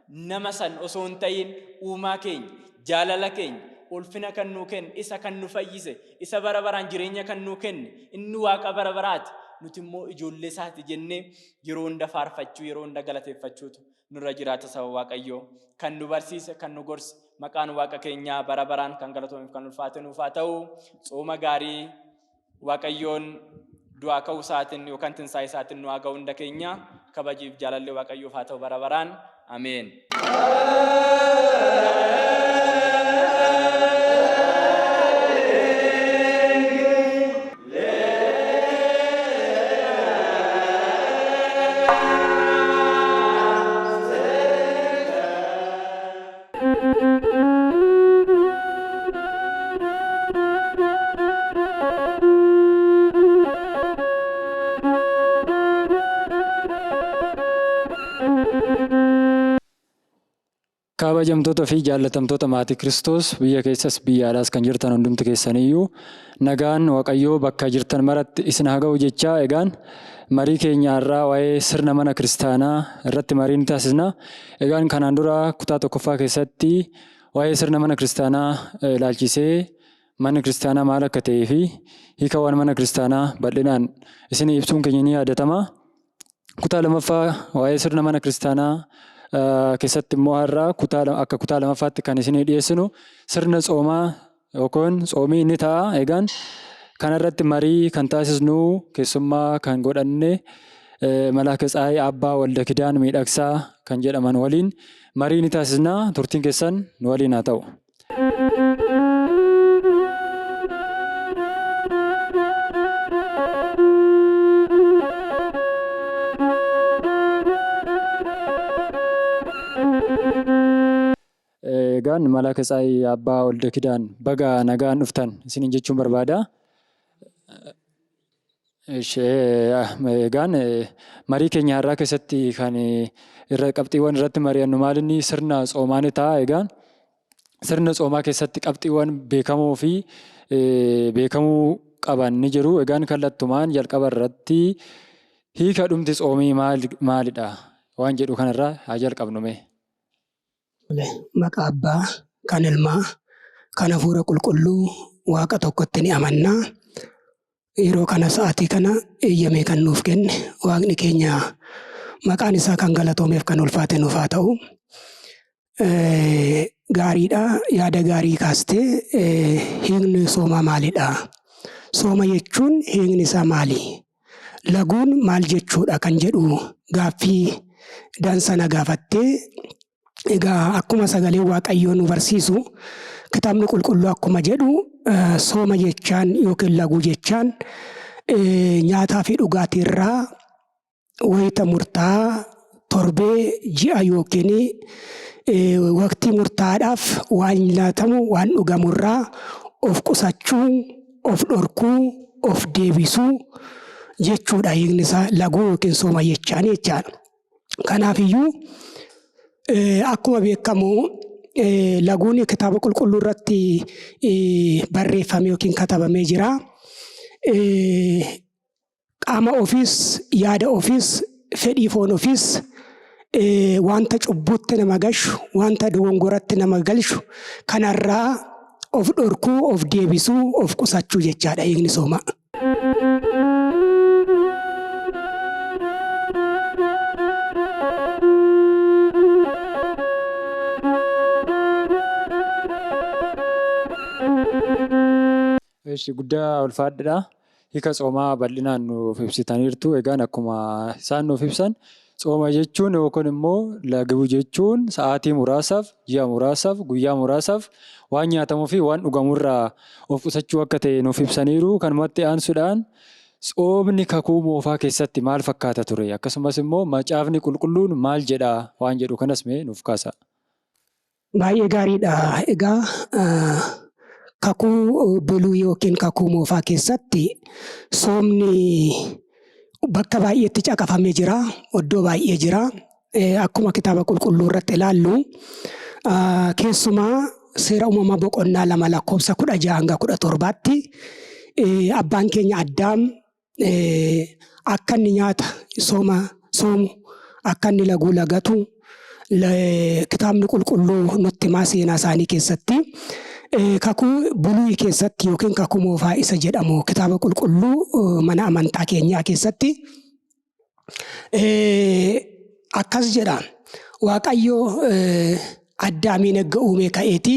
B: nama san osoo hin ta'in uumaa keenya, jaalala keenya, ulfina kan nu kenne, isa kan nu fayyise, isa bara baraan jireenya kan nu kenne, inni Waaqa bara baraati. Nuti immoo ijoollee isaati jennee yeroo hunda faarfachuu, yeroo hunda galateeffachuutu nurra jiraata saba Waaqayyoo. Kan nu barsiise, kan nu gorse, maqaan Waaqa keenyaa bara baraan kan galatamuuf kan ulfaate nuuf haa ta'u. Tsooma gaarii Waaqayyoon du'aa ka'uu isaatiin yookaan tinsaa'ee isaatiin nu haa ga'u hunda keenya kabajiif jaalallee Waaqayyoof haa ta'u bara baraan. Ameen.
C: Kabajamtoota fi jaallatamtoota maatii Kiristoos biyya keessas biyya alaas kan jirtan hundumti keessaniyyuu nagaan Waaqayyoo bakka jirtan maratti isin haa ga'u jechaa egaan marii keenya irraa waa'ee sirna mana kiristaanaa irratti marii ni taasisna. Egaan kanaan dura kutaa tokkoffaa keessatti waa'ee sirna mana kiristaanaa ilaalchisee manni kiristaanaa maal akka ta'ee fi hiikawwan mana kiristaanaa bal'inaan isin ibsuun keenya ni yaadatama. Kutaa lamaffaa waa'ee sirna mana kiristaanaa keessatti immoo har'a akka kutaa lamaffaatti kan isin dhiyeessinu sirna tsoomaa yookaan tsoomii ni ta'a. Egaan kanarratti marii kan taasisnu keessummaa kan godhanne Malaaka Tsaayii Abbaa Walda Kidaan Miidhagsaa kan jedhaman waliin marii ni taasisna. Turtiin keessan nu waliin haa ta'u. Egaan Malaaka Tsaayii Abbaa Walda Kidaan baga nagaan dhuftan isiniin jechuun barbaada. Egaan marii keenya har'aa keessatti kan qabxiiwwan irratti mari'annu maalinni sirna tsoomaa ni ta'a. Egaan sirna tsoomaa keessatti qabxiiwwan beekamoo fi beekamuu qaban ni jiru. Egaan kallattumaan jalqaba irratti hiika dhumti tsoomii maalidha waan jedhu kanarraa haa jalqabnume.
D: Maqaa Abbaa, kan Ilmaa, kan Hafuura Qulqulluu Waaqa tokkotti ni amanna. Yeroo kana sa'aatii kana eeyyamee kan nuuf kenne Waaqni keenya maqaan isaa kan galatoomeef kan ulfaate nuuf haa ta'u. Gaariidha, yaada gaarii kaastee hiikni soomaa maalidha? Sooma jechuun hiikni isaa maali? Laguun maal jechuudha kan jedhu gaaffii dansana gaafattee. Egaa akkuma sagalee Waaqayyoo nu barsiisu kitaabni qulqulluu akkuma jedhu sooma jechaan yookiin laguu jechaan nyaataa fi dhugaatii irraa wayita murtaa'aa torbee ji'a yookiin waqtii murtaa'aadhaaf waan nyaatamu waan dhugamu irraa of qusachuu, of dhorkuu, of deebisuu jechuudha hiikni isaa laguu yookiin sooma jechaan jechaadha. Kanaafiyyuu akkuma beekamu laguun kitaaba qulqulluu irratti barreeffame yookiin katabamee jira. Qaama ofiis, yaada ofiis, fedhii foon ofiis wanta cubbuutti nama galchu, wanta dogongoratti nama galchu kanarraa of dhorkuu, of deebisuu, of qusachuu jechaadha hiikni soomaa.
C: Guddaa ulfaadha. Hiika tsoomaa bal'inaan nuuf ibsitaniirtu. Egaan akkuma isaan nuuf ibsan tsooma jechuun yookaan immoo laguu jechuun sa'aatii muraasaaf, ji'a muraasaaf, guyyaa muraasaaf waan nyaatamuu fi waan dhugamurraa of qusachuu akka ta'e nuuf ibsaniiru. Kanumatti aansuudhaan tsoomni kakuu moofaa keessatti maal fakkaata ture? Akkasumas immoo macaafni qulqulluun maal jedha waan jedhu kanas mee nuuf kaasa.
D: Baay'ee gaariidha. Egaa kakuu buluu yookiin kakuu moofaa keessatti soomni bakka baay'eetti caqafamee jira. Iddoo baay'ee jira. Akkuma kitaaba qulqulluu irratti ilaallu keessumaa seera uumamaa boqonnaa 2 lakkoofsa 16-17tti abbaan keenya Addaam akka inni nyaata soomu akka inni laguu lagatu kitaabni qulqulluu nutti himaa seenaa isaanii keessatti. Kakuu buluu keessatti yookiin kakuu moofaa isa jedhamu kitaaba qulqulluu mana amantaa keenyaa keessatti akkas jedha. Waaqayyo Addaamiin erga uume ka'eeti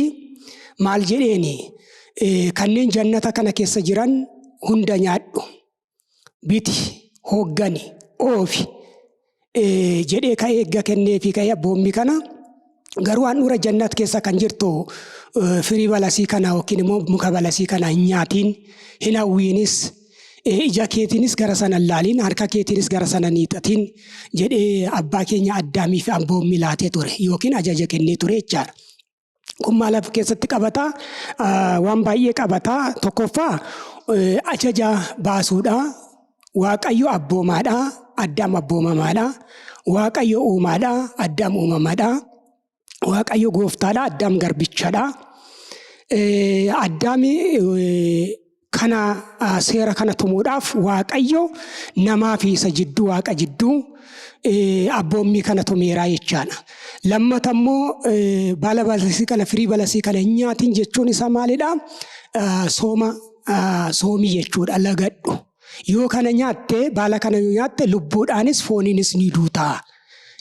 D: maal jedheeni kanneen jannata kana keessa jiran hunda nyaadhu. biti hooggani oofi jedhee ka'ee eegga kenneefi ka'ee abboommi kana garuu handhuura jannat keessa kan jirtu firii balasii kana yookiin immoo muka balasii kana hin nyaatiin hin hawwiinis ija keetiinis gara sana hin laaliin harka keetiinis gara sana hin hiixatiin jedhee abbaa keenya Addaamii fi abboommi laatee ture yookiin ajaja kennee ture jechaadha. Kun maal of keessatti qabata? Waan baay'ee qabata. Tokkoffaa ajaja baasuudha. Waaqayyo abboomaadha. Addaam abboomamaadha. Waaqayyo uumaadha. Addaam uumamaadha. Waaqayyo gooftaadha. Addaam garbichaadha. Addaami kana seera kana tumuudhaaf Waaqayyo namaa fi isa jidduu Waaqa jidduu abboommii kana tumeeraa jechaadha. Lammata immoo baala balasii kana firii balasii kana hin nyaatin jechuun isaa maalidha? Soomii jechuudha. Lagadhu. Yoo kana nyaatte baala kana yoo nyaatte lubbuudhaanis fooniinis ni duutaa.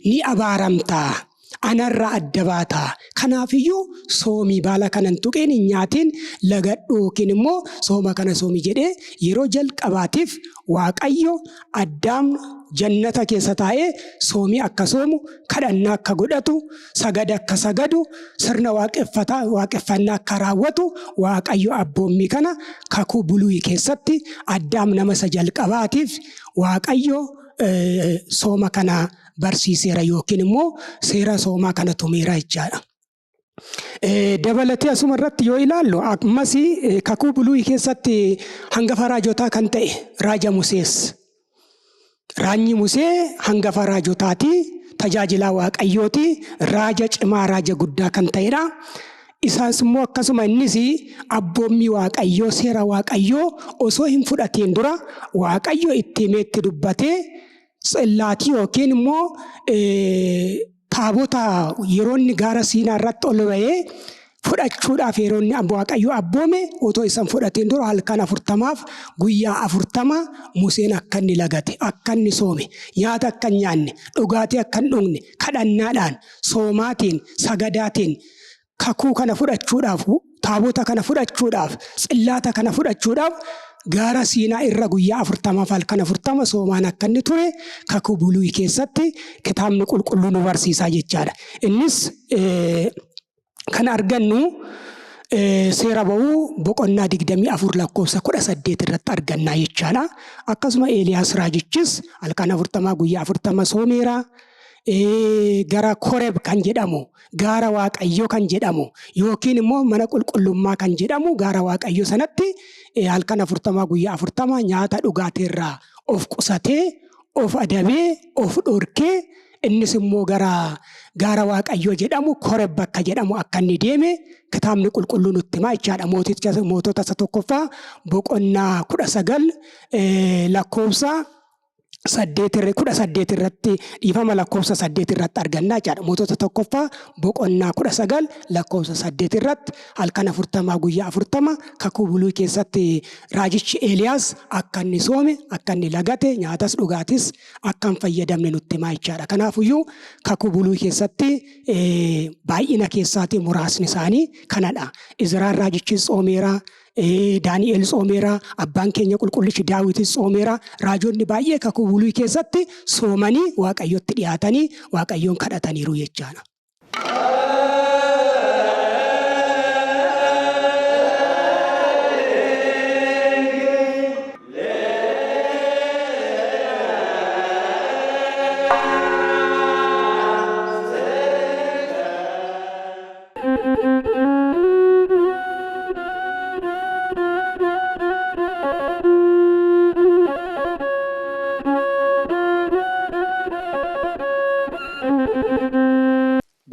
D: Ni abaaramtaa. Anarraa adda baataa. Kanaafiyyuu soomii baala kana hin tuqeen hin nyaatin lagadhu yookiin immoo sooma kana soomii jedhee yeroo jalqabaatiif Waaqayyo Addaam jannata keessa taa'ee soomii akka soomu, kadhannaa akka godhatu, sagada akka sagadu, sirna waaqeffannaa akka raawwatu Waaqayyo abboommii kana kakuu buluu keessatti Addaam nama isa jalqabaatiif Waaqayyo sooma kana barsiiseera yookiin immoo seera soomaa kana tumeera jechaadha. Dabalatee asuma irratti yoo ilaallu ammas kakuu buluu keessatti hangafa raajotaa kan ta'e raaja Musees. Raajni Musee hangafa raajotaati, tajaajilaa Waaqayyooti, raaja cimaa raaja guddaa kan ta'edha. Isaas immoo akkasuma innis abboommii Waaqayyoo seera Waaqayyoo osoo hin fudhatiin dura Waaqayyo itti himeetti dubbatee Tsillaatii yookiin immoo taabota yeroonni gaara Siinaa irratti ol ba'ee fudhachuudhaaf yeroonni Waaqayyo abboome otoo isan fudhatiin dura halkan 40 guyyaa 40 Museen akka inni lagate, akka inni soome, nyaata akka hin nyaanne, dhugaatii akka hin dhugne, kadhannaadhaan, soomaatiin, sagadaatiin kakuu kana fudhachuudhaaf, taabota kana fudhachuudhaaf, tsillaata kana fudhachuudhaaf gaara Siinaa irra guyyaa 40 halkan 40 soomaan akka inni ture kakuu buluu keessatti kitaabni qulqulluun nu barsiisaa jechaadha. Innis kan argannu seera ba'uu boqonnaa 24 lakkoofsa 18 irratti argannaa jechaadha. Akkasuma Eeliyaas raajichis halkan 40 guyyaa 40 soomeera. Gara Koreb kan jedhamu, gaara Waaqayyoo kan jedhamu yookiin immoo mana qulqullummaa kan jedhamu gaara Waaqayyoo sanatti halkan 40 guyyaa 40 nyaata dhugaateerraa of qusatee, of adabee, of dhorkee innis immoo gara gaara Waaqayyoo jedhamu Koreb bakka jedhamu akka inni deeme kitaabni qulqulluun nutti himaa jechaadha. Mootota isa tokkoffaa boqonnaa 19 lakkoofsa 18 irratti dhiifama lakkoofsa 8 irratti argannaa jechaadha. Mootota tokkoffaa boqonnaa 19 lakkoofsa 8 irratti halkan 40 guyyaa 40 kakuu buluu keessatti raajichi Eeliyaas akka inni soome, akka inni lagate, nyaatas dhugaatis akka hin fayyadamne nutti himaa jechaadha. Kanaafiyyuu kakuu buluu keessatti baay'ina keessaatii muraasni isaanii kanadha. Izraan raajichis soomeera. Daani'el soomeera, abbaan keenya qulqullichi Daawitis soomeera. Raajonni baay'ee kakuu buluu keessatti soomanii Waaqayyotti dhiyaatanii Waaqayyoon kadhataniiru jechaadha.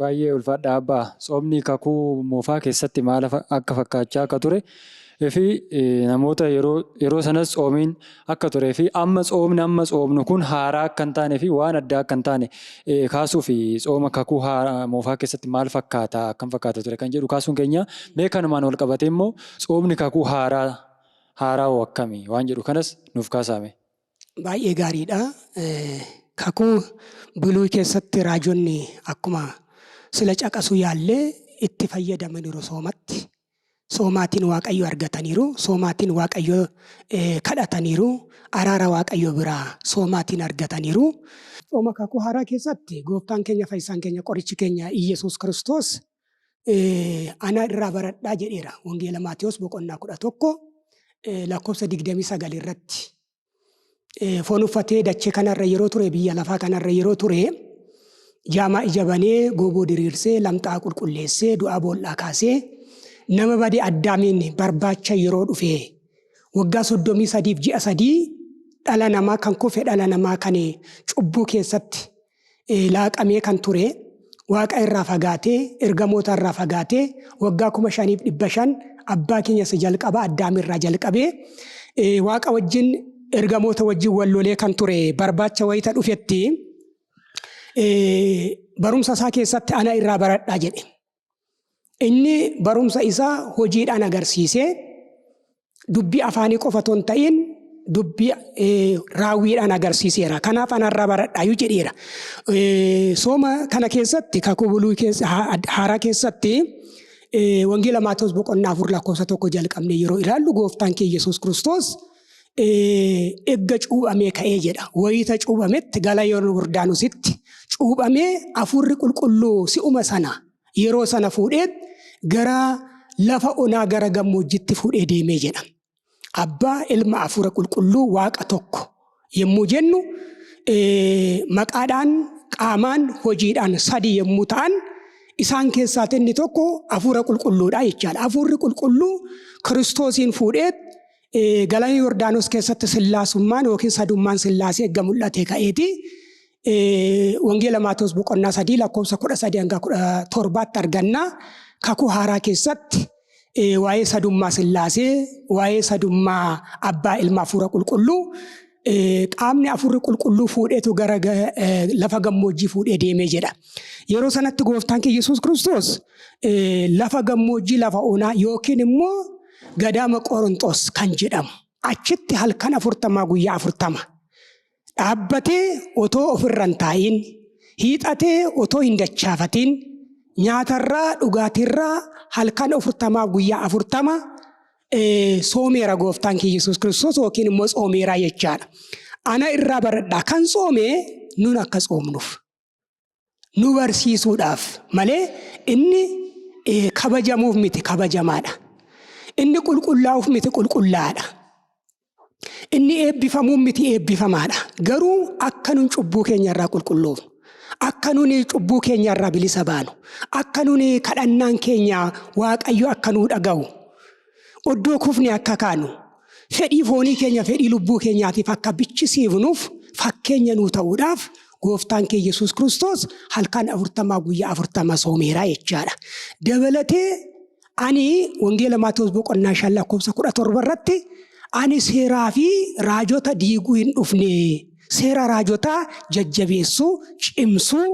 C: Baay'ee ulfaadha abbaa. Soomni kakuu moofaa keessatti maal akka fakkaachaa akka ture fi namoota yeroo sanas soomiin akka turee fi amma soomnu kun haaraa akka hin taanee fi waan addaa akka hin taane kaasuu fi sooma kakuu moofaa keessatti maal fakkaata akkam fakkaata ture kan jedhu kaasuun keenya mee kanumaan wal qabatee immoo soomni kakuu haaraa akkamii waan jedhu kanas nuuf kaasame.
D: Baay'ee gaariidha. Kakuu buluu keessatti raajonni akkuma sila caqasuu yaallee itti fayyadamaniiru soomatti. soomaatiin Waaqayyo argataniiru, soomaatiin Waaqayyo kadhataniiru, araara Waaqayyo biraa soomaatiin argataniiru. Sooma kakuu haaraa keessatti gooftaan keenya fayyisaan keenya qorichi keenya Iyyasuus Kiristoos ana irraa baradhaa jedheera. Wangeela Maatiyos boqonnaa 11 lakkoofsa 29 irratti. Foon uffatee dachee kanarra yeroo ture, biyya lafaa kanarra yeroo ture, jaamaa ija banee, gooboo diriirsee, lamxaa qulqulleessee, du'aa boollaa kaasee, nama badee Addaamiin barbaacha yeroo dhufe waggaa 33 ji'a 3 dhala namaa kan kufe, dhala namaa kan cubbuu keessatti laaqamee kan ture, Waaqa irraa fagaatee, ergamoota irraa fagaatee, waggaa 5,500 abbaa keenya isa jalqaba Addaam irraa jalqabee Waaqa wajjin, ergamoota wajjin wallolee kan ture barbaacha wayita dhufetti barumsa isaa keessatti ana irraa baradhaa jedhe. Inni barumsa isaa hojiidhaan agarsiisee dubbii afaanii qofa otoo hin ta'in dubbii raawwiidhaan agarsiiseera. Kanaaf anarraa baradhaayu jedheera. Sooma kana keessatti kakuu buluu haaraa keessatti wangeela Maatiyos boqonnaa 4 lakkoofsa 1 jalqabnee yeroo ilaallu gooftaan keenya Yesuus Kiristoos egga cuuphamee ka'ee jedha. Wayita cuuphametti gala Yordaanositti cuuphamee hafuurri qulqulluu si'uma sana yeroo sana fuudhee gara lafa onaa gara gammoojjitti fuudhee deemee jedha. Abbaa, Ilma, hafuura qulqulluu Waaqa tokko yommuu jennu maqaadhaan, qaamaan, hojiidhaan 3 yommuu ta'an isaan keessaa inni tokko hafuura qulqulluudha jechaadha. Hafuurri qulqulluu Kiristoosiin fuudhee galaana Yordaanos keessatti sillaasummaan yookiin sadummaan sillaasee eegga mul'ate ka'eeti. Wangeela Maatiyos boqonnaa 3 lakkoofsa 13 hanga 17 arganna. Kakuu haaraa keessatti waa'ee sadummaa sillaasee, waa'ee sadummaa abbaa, Ilma, hafuura qulqulluu qaamni hafuurri qulqulluu fuudheetu gara lafa gammoojjii fuudhee deemee jedha. Yeroo sanatti gooftaan keenya Yesuus Kiristoos lafa gammoojjii, lafa onaa yookiin immoo gadaama Qorontos kan jedhamu achitti halkan 40 guyyaa 40 dhaabbatee otoo ofirra hin taa'in, hiixatee otoo hin dachaafatin, nyaatarraa dhugaatirraa halkan 40 guyyaa 40 soomeera gooftaan keenya Yesuus Kiristoos yookiin immoo soomeera jechaadha. Ana irraa baradhaa kan soomee nun akka soomnuuf nu barsiisuudhaaf malee inni kabajamuuf miti, kabajamaadha. Inni qulqullaa'uuf miti, qulqullaa'aadha. Inni eebbifamuuf miti, eebbifamaadha. Garuu akka nun cubbuu keenyarraa qulqulloofnu, akka nun cubbuu keenyarraa bilisa baanu, akka nun kadhannaan keenya Waaqayyo akka nuu dhaga'u, oddoo kufne akka kaanu, fedhii foonii keenya fedhii lubbuu keenyaatiif akka bichisiifnuuf fakkeenya nuu ta'uudhaaf gooftaan keenya Yesuus Kiristoos halkan 40 guyyaa 40 soomeera jechaadha. Dabalatee ani wangeela Maatiyos boqonnaa 5 lakkoofsa 17 irratti ani seeraa fi raajota diiguu hin dhufne, seera raajotaa jajjabeessuu, cimsuu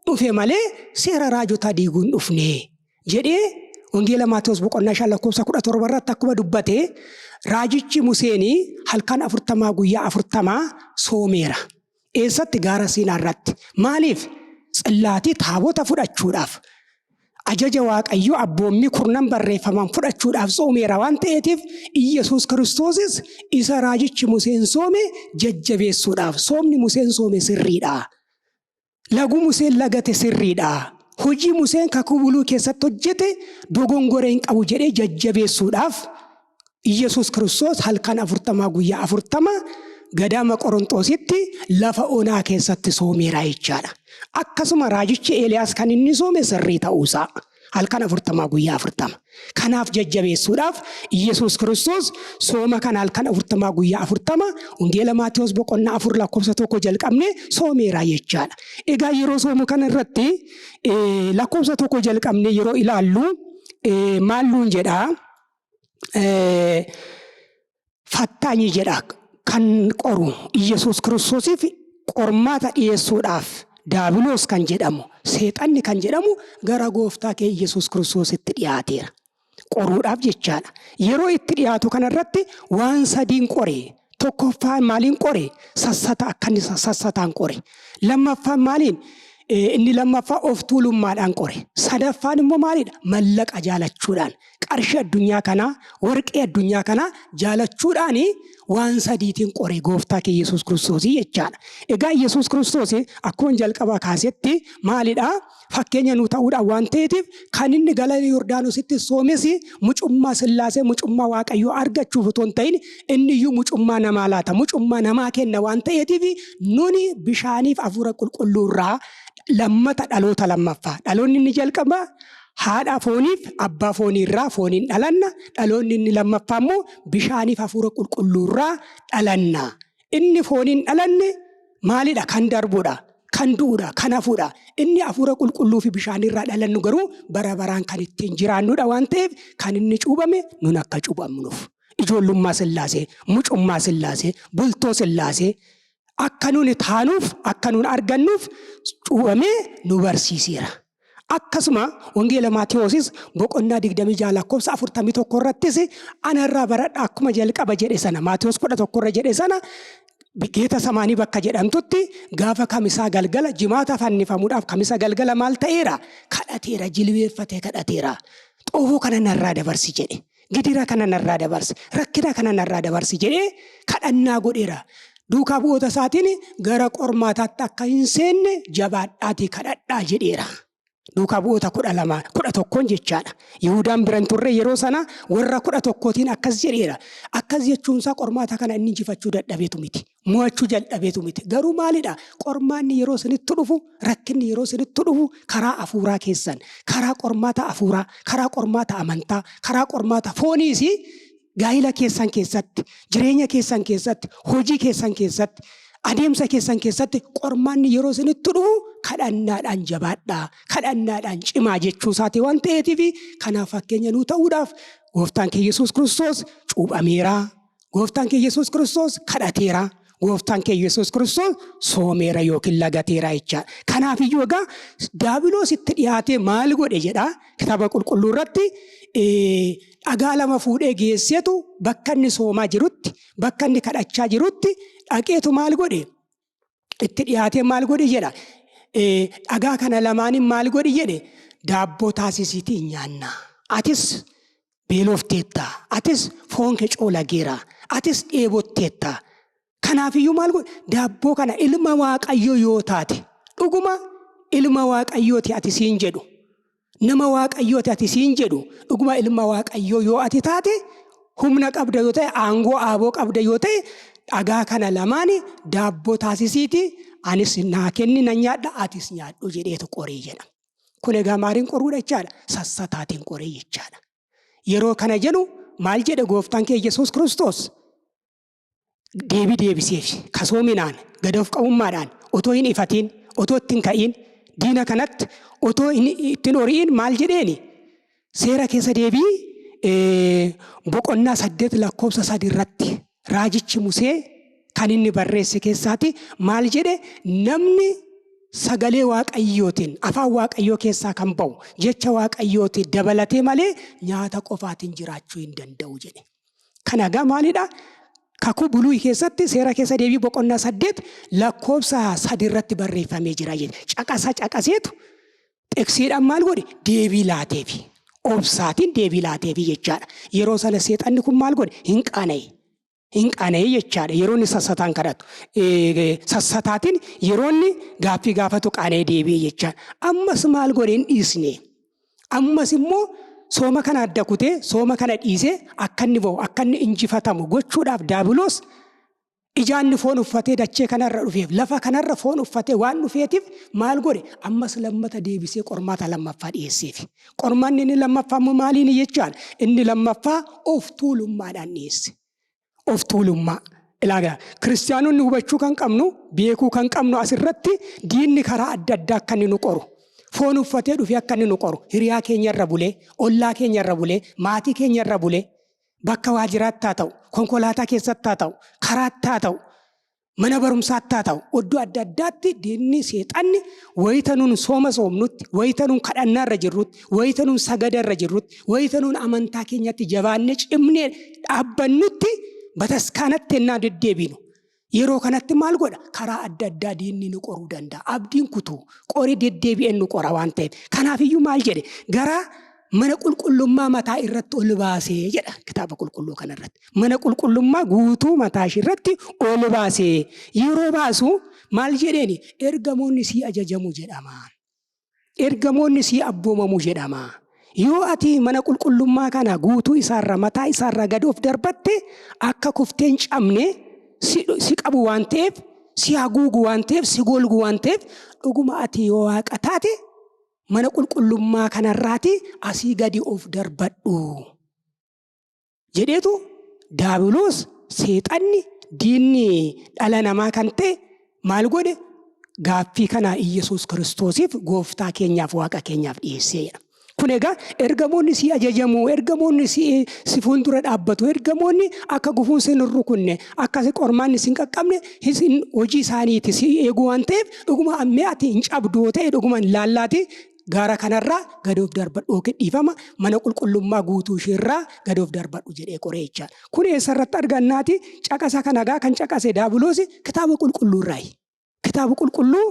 D: dhufe malee seera raajotaa diiguu hin dhufne jedhee wangeela Maatiyos boqonnaa 5 lakkoofsa 17 irratti akkuma dubbate raajichi Museenii halkan 40 guyyaa 40 soomeera. Eessatti? Gaara Siinaa irratti. Maaliif? Tsillaatii taabota fudhachuudhaaf. Ajaja Waaqayyo abboommii 10 barreeffaman fudhachuudhaaf soomeera waan ta'eetiif Iyyasuus Kiristoosis isa raajichi Museen soome jajjabeessuudhaaf. Soomni Museen soome sirriidha. Lagu Museen lagate sirriidha. Hojii Museen kakuu buluu keessatti hojjete dogongoree hin qabu jedhee jajjabeessuudhaaf Iyyasuus Kiristoos halkan 40 guyyaa 40 gadaama Qorontositti lafa onaa keessatti soomeera jechaadha. Akkasuma raajichi Eeliyaas kan inni soome sirrii ta'uusaa halkan 40 guyyaa 40. Kanaaf jajjabeessuudhaaf Iyyasuus Kiristoos sooma kan halkan 40 guyyaa 40 wangeela Maatiyos boqonnaa 4 lakkoofsa 1 jalqabne soomeera jechaadha. Egaa yeroo soomu kana irratti lakkoofsa 1 jalqabne yeroo ilaallu maalluun jedhaa? Fattaanyi jedha kan qoru Iyyasuus Kiristoosiif qormaata dhiyeessuudhaaf daabiloos kan jedhamu, seexanni kan jedhamu gara gooftaa keenya Iyyasuus Kiristoositti dhiyaateera. Qoruudhaaf jechaadha. Yeroo itti dhiyaatu kanarratti waan 3 qore. Tokkoffaan maaliin qore? Sassata, akka inni sassataan qore. Lammaffaan maaliin? inni lammaffaa of tuulummaadhaan qore. Sadaffaan immoo maalidha? Mallaqa jaalachuudhaan. Qarshii addunyaa kanaa, warqee addunyaa kanaa jaalachuudhaan waan sadiitiin qore gooftaa kee Yesuus Kiristoos jechaadha. Egaa Yesuus Kiristoos akkuma jalqabaa kaasetti maalidha? Fakkeenya nuu ta'uudhaan waan ta'eetiif kan inni Galala Yordaanositti soomes mucummaa Sillaasee, mucummaa Waaqayyoo argachuuf otoo hin ta'in inni iyyuu mucummaa namaa laata, mucummaa namaa kenna waan ta'eetiif nuni bishaaniif hafuura qulqulluurraa lammata dhaloota lammaffaa. Dhaloonni inni jalqabaa haadha fooniif abbaa fooniirraa fooniin dhalanna. Dhaloonni inni lammaffaa immoo bishaaniif hafuura qulqulluurraa dhalanna. Inni fooniin dhalanne maalidha? Kan darbuudha, kan du'uudha, kan hafuudha. Inni hafuura qulqulluu fi bishaanirraa dhalannu garuu bara baraan kan ittiin jiraannuudha waan ta'eef kan inni cuubame nun akka cuubamnuuf. Ijoollummaa Sillaasee, mucummaa Sillaasee, bultoo Sillaasee akka nuuni taanuuf, akka nuun argannuuf cuubamee nu barsiiseera. Akkasuma wangeela Maatiyoosis boqonnaa 26 lakkoofsa 41 irrattis anarraa baradha akkuma jalqaba jedhe sana Maatiyoos 11 irra jedhe sana Geeta Samaanii bakka jedhamtutti gaafa kamisaa galgala jimaata fannifamuudhaaf kamisa galgala maal ta'eera? Kadhateera, jilbeeffatee kadhateera. Xoofoo kana narraa dabarsi jedhe. Gidira kana narraa dabarsi, rakkina kana narraa dabarsi jedhee kadhannaa godheera. Duukaa bu'oota isaatiin gara qormaataatti akka hin seenne jabaadhaatii kadhadhaa jedheera. Duukaa bu'oota 11 jechaadha. Yihuudaan biran turre yeroo sana warra 11tiin akkas jedheera. Akkas jechuunsaa qormaata kana inni injifachuu dadhabeetu miti. Mo'achuu jalqabeetu miti. Garuu maalidha? Qormaanni yeroo isinitti dhufu, rakkinni yeroo isinitti dhufu karaa hafuuraa keessan, karaa qormaata hafuuraa, karaa qormaata amantaa, karaa qormaata fooniis gaa'ila keessan keessatti, jireenya keessan keessatti, hojii keessan keessatti, adeemsa keessan keessatti qormaanni yeroo isinitti dhufu kadhannaadhaan jabaadhaa, kadhannaadhaan cimaa jechuu isaati waan ta'eetiif kanaaf fakkeenya nuu ta'uudhaaf gooftaan kee Yesuus Kiristoos cuuphameera. Gooftaan kee Yesuus Kiristoos kadhateera. Gooftaan kee Yesuus Kiristoos soomeera yookiin lagateera jecha. Kanaaf iyyuu egaa daabiloos itti dhiyaatee maal godhe jedha kitaaba qulqulluu irratti dhagaa lama fuudhee geesseetu bakka inni soomaa jirutti, bakka inni kadhachaa jirutti dhaqeetu maal godhe? Itti dhiyaatee maal godhe jedha. Dhagaa kana lamaaniin maal godhi jedhe? Daabboo taasisiitii nyaanna. Atis beelofteetta. Atis foon kee coolageera. Atis dheebotteetta. Kanaafiyyuu maal godhe? Daabboo kana ilma Waaqayyoo yoo taate, dhuguma ilma Waaqayyooti ati siin jedhu. Nama Waaqayyooti ati siin jedhu. Dhuguma ilma Waaqayyoo yoo ati taate, humna qabda yoo ta'e, aangoo aaboo qabda yoo ta'e, dhagaa kana lamaani daabboo taasisiitii anis naa kenni na nyaadha, atis nyaadhu jedheetu qoree jedha. Kun egaa maaliin qoruudha jechaadha? Sassataatiin qoree jechaadha. Yeroo kana jedhu maal jedhe gooftaan kee Yesuus Kiristoos? Deebii deebiseef kasoominaan, gad-of qabummaadhaan, otoo hin ifatiin, otoo ittiin ka'iin, diina kanatti otoo ittiin horiin maal jedheeni? Seera keessa deebii boqonnaa 8 lakkoofsa 3 irratti raajichi Musee kan inni barreesse keessaati maal jedhe? Namni sagalee Waaqayyootiin, afaan Waaqayyoo keessaa kan ba'u, jecha Waaqayyootiin dabalatee malee nyaata qofaatiin jiraachuu hin danda'u jedhe. Kana egaa maalidha? Kakuu buluu keessatti seera keessa deebii boqonnaa 8 lakkoofsa 3 irratti barreeffamee jira jedhe. Caqaseetu xeksiidhaan maal godhe? Deebii laateefi. Obsaatiin deebii laateefi jechaadha. Yeroo sana seexanni kun maal godhe? Hin qaana'e jechaadha. Yeroo inni sassataan kadhatu. Sassataatiin yeroo inni gaaffii gaafatu qaana'ee deebi'e jechaadha. Ammas maal godhe? Hin dhiisne. Ammas immoo sooma kana adda kutee, sooma kana dhiisee akka inni ba'u, akka inni injifatamu gochuudhaaf daabiloos ijaanni foon uffatee dachee kanarra dhufeef, lafa kanarra foon uffatee waan dhufeetiif maal godhe? Ammas lammata deebisee qormaata lammaffaa dhiyeesseef. Qormaanni inni lammaffaa immoo maaliin jechaan? Inni lammaffaa of tuulummaadhaan dhiyeesse. Of tuulummaa. Ilaagaa kiristaanonni hubachuu kan qabnu, beekuu kan qabnu asirratti diinni karaa adda addaa akka inni nu qoru. Foon uffatee dhufee akka inni nu qoru. Hiriyaa keenyarra bulee, ollaa keenyarra bulee, maatii keenyarra bulee, bakka waajjiraatti haa ta'u, konkolaataa keessatti haa ta'u, karaatti haa ta'u, mana barumsaatti haa ta'u, iddoo adda addaatti diinni seexanni wayita nuun sooma soomnutti, wayita nuun kadhannaarra jirrutti, wayita nuun sagadarra jirrutti, wayita nuun amantaa keenyatti jabaannee cimnee dhaabbannutti bataskaanatti ennaa deddeebinu. Yeroo kanatti maal godha? Karaa adda addaa diinni nu qoruu danda'a. Abdiin kutuu qoree deddeebi'een nu qora waan ta'eef. Kanaafiyyuu maal jedhe? Gara mana qulqullummaa mataa irratti ol baasee jedha kitaaba qulqulluu kanarratti. Mana qulqullummaa guutuu mataa irratti ol baasee yeroo baasu maal jedheeni? Ergamoonni sii ajajamu jedhama. Ergamoonni sii abboomamu jedhama. Yoo ati mana qulqullummaa kana guutuu isaarra mataa isaarra gad of darbatte akka kufteen cabne si qabu waan ta'eef, si haguugu waan ta'eef, si golgu waan ta'eef dhuguma ati yoo waaqa taate mana qulqullummaa kanarraati asii gadi of darbadhu jedheetu daabiloos seexanni diinni dhala namaa kan ta'e maal godhe? Gaaffii kana Iyesuus Kiristoosiif gooftaa keenyaaf waaqa keenyaaf dhiyeesseedha. Kun egaa ergamoonni si ajajamu, ergamoonni si fuuldura dhaabbatu, ergamoonni akka gufuun sin rukunne, akka qormaan sin qaqqabne hojii isaaniiti si eeguu waan ta'eef dhuguma ammee ati hin cabdoo ta'e dhuguma hin laallaati gaara kanarraa gadi of darbadhu dhiifama mana qulqullummaa guutuu isheerraa gadi of darbadhu jedhee qoree jechaadha. Kun eessarratti argannaati? Caqasa kanagaa kan caqase daabiloos kitaaba qulqulluurraayi. Kitaaba qulqulluu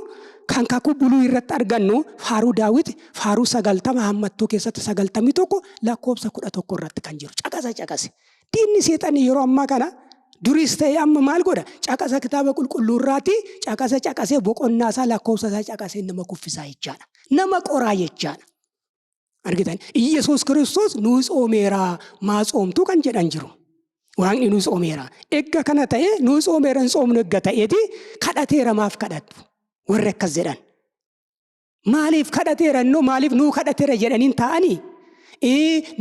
D: kan kakuu buluu irratti argannu faaruu Daawit faaruu 90 hammattuu keessatti 91 lakkoofsa 11 irratti kan jiru caqase. Diinni seexanii yeroo ammaa kana duris ta'e amma maal godha? Caqasa kitaaba qulqulluu irraati caqasee boqonnaa isaa lakkoofsa isaa caqasee nama kuffisaa jechaadha. Nama qoraa jechaadha. Argitan Iyesuus Kiristoos nuu tsoomeera maa tsoomtu kan jedhan jiru. Waaqni nuu tsoomeera. Eegga kana ta'e nuu tsoomeera hin tsoomnu eegga ta'eeti kadhateera maaf kadhatu? Warri akkas jedhan. Maaliif kadhateera innoo maaliif nuu kadhateera jedhaniin ta'anii?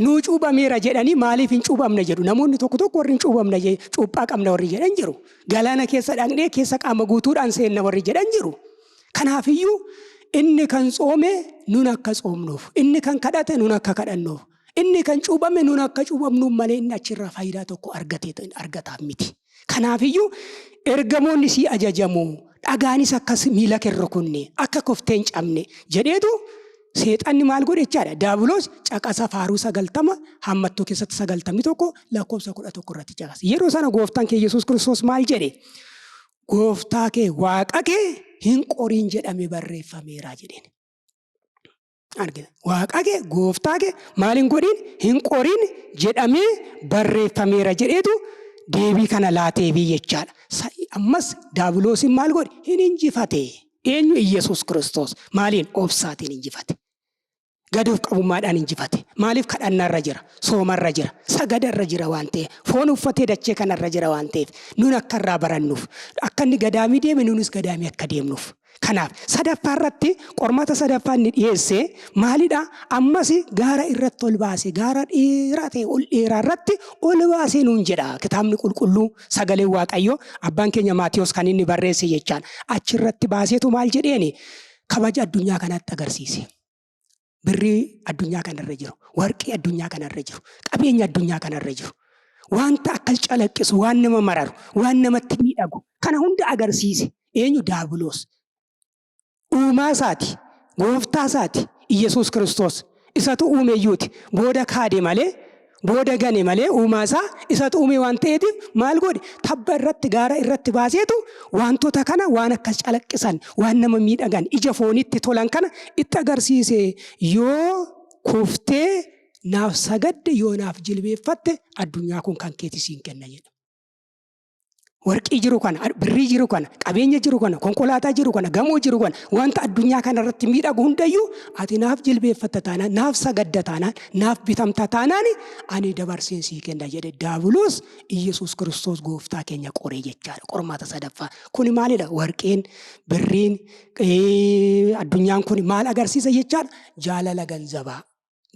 D: Nuu cuubameera jedhanii maaliif hin cuubamne jedhu. Namoonni tokko warri hin cuubamne cuuphaa qabna warri jedhan jiru. Galaana keessa dhaqnee keessa qaama guutuudhaan seenna warri jedhan jiru. Kanaafiyyuu inni kan tsoome nun akka tsoomnuuf, inni kan kadhate nun akka kadhannuuf, inni kan cuubame nun akka cuubamnuuf malee inni achirraa faayidaa tokko argataaf miti. Kanaafiyyuu ergamoonni si ajajamu. Dhagaanis akkas miila kee rukunne akka kofteen cabne jedheetu seexanni maal godhe jechaadha. Daabiloos caqasa faaruu 90 hammattuu keessatti 91 lakkoofsa 11 irratti caqase. Yeroo sana gooftaan kee Yesuus Kiristoos maal jedhe? Gooftaa kee waaqa kee hin qoriin jedhame barreeffameera jedheen. Argina. Waaqa kee gooftaa kee maal hin godhin hin qoriin jedhamee barreeffameera jedheetu deebii kana laateefi jechaadha. Ammas daabiloosin maal godhe? Hin injifate. Eenyu? Iyesuus Kiristoos. Maaliin? Obsaatiin injifate. Gadi of qabummaadhaan injifate. Maaliif? Kadhannaarra jira, soomarra jira, sagadarra jira waan ta'eef, foon uffatee dachee kanarra jira waan ta'eef, nun akka irraa barannuuf, akka inni gadaamii deeme nunis gadaamii akka deemnuuf. Kanaaf sadaffaa irratti qormata sadaffaa inni dhiyeesse maalidha? Ammas gaara irratti ol baase, gaara dheeraa ta'e ol dheeraa irratti ol baasee nuun jedha kitaabni qulqulluu sagalee Waaqayyoo abbaan keenya Maatiyos kan inni barreesse jechaan achirratti baaseetu maal jedheeni? Kabaja addunyaa kanatti agarsiise. Birrii addunyaa kanarra jiru, warqii addunyaa kanarra jiru, qabeenya addunyaa kanarra jiru. Wanta akka calaqqisu, waan nama mararu, waan namatti miidhagu kana hunda agarsiise. Eenyu? Daabiloos. Uumaa isaati, gooftaa isaati, Iyesuus Kiristoos. Isatu uumeyyuuti. Booda kaade malee, booda gane malee uumaa isaa isatu uume waan ta'eetiif maal godhe? Tabba irratti gaara irratti baaseetu wantoota kana waan akkas calaqqisan, waan nama miidhagan, ija foonitti tolan kana itti agarsiise. Yoo kuftee naaf sagadde, yoo naaf jilbeeffatte addunyaa kun kan keeti siin kenna jedha. Warqii jiru kana, birrii jiru kana, qabeenya jiru kana, konkolaataa jiru kana, gamoo jiru kana, wanta addunyaa kana irratti miidhagu hundayyuu ati naaf jilbeeffatta taanaan, naaf sagadda taanaan, naaf bitamta taanaan ani dabarseen sii kenna jedhe daabiloos Iyesuus Kiristoos gooftaa keenya qoree jechaadha. Qormaata sadaffaa. Kuni maalidha? Warqeen, birriin, addunyaan kun maal agarsiisa jechaadha? Jaalala ganzabaa.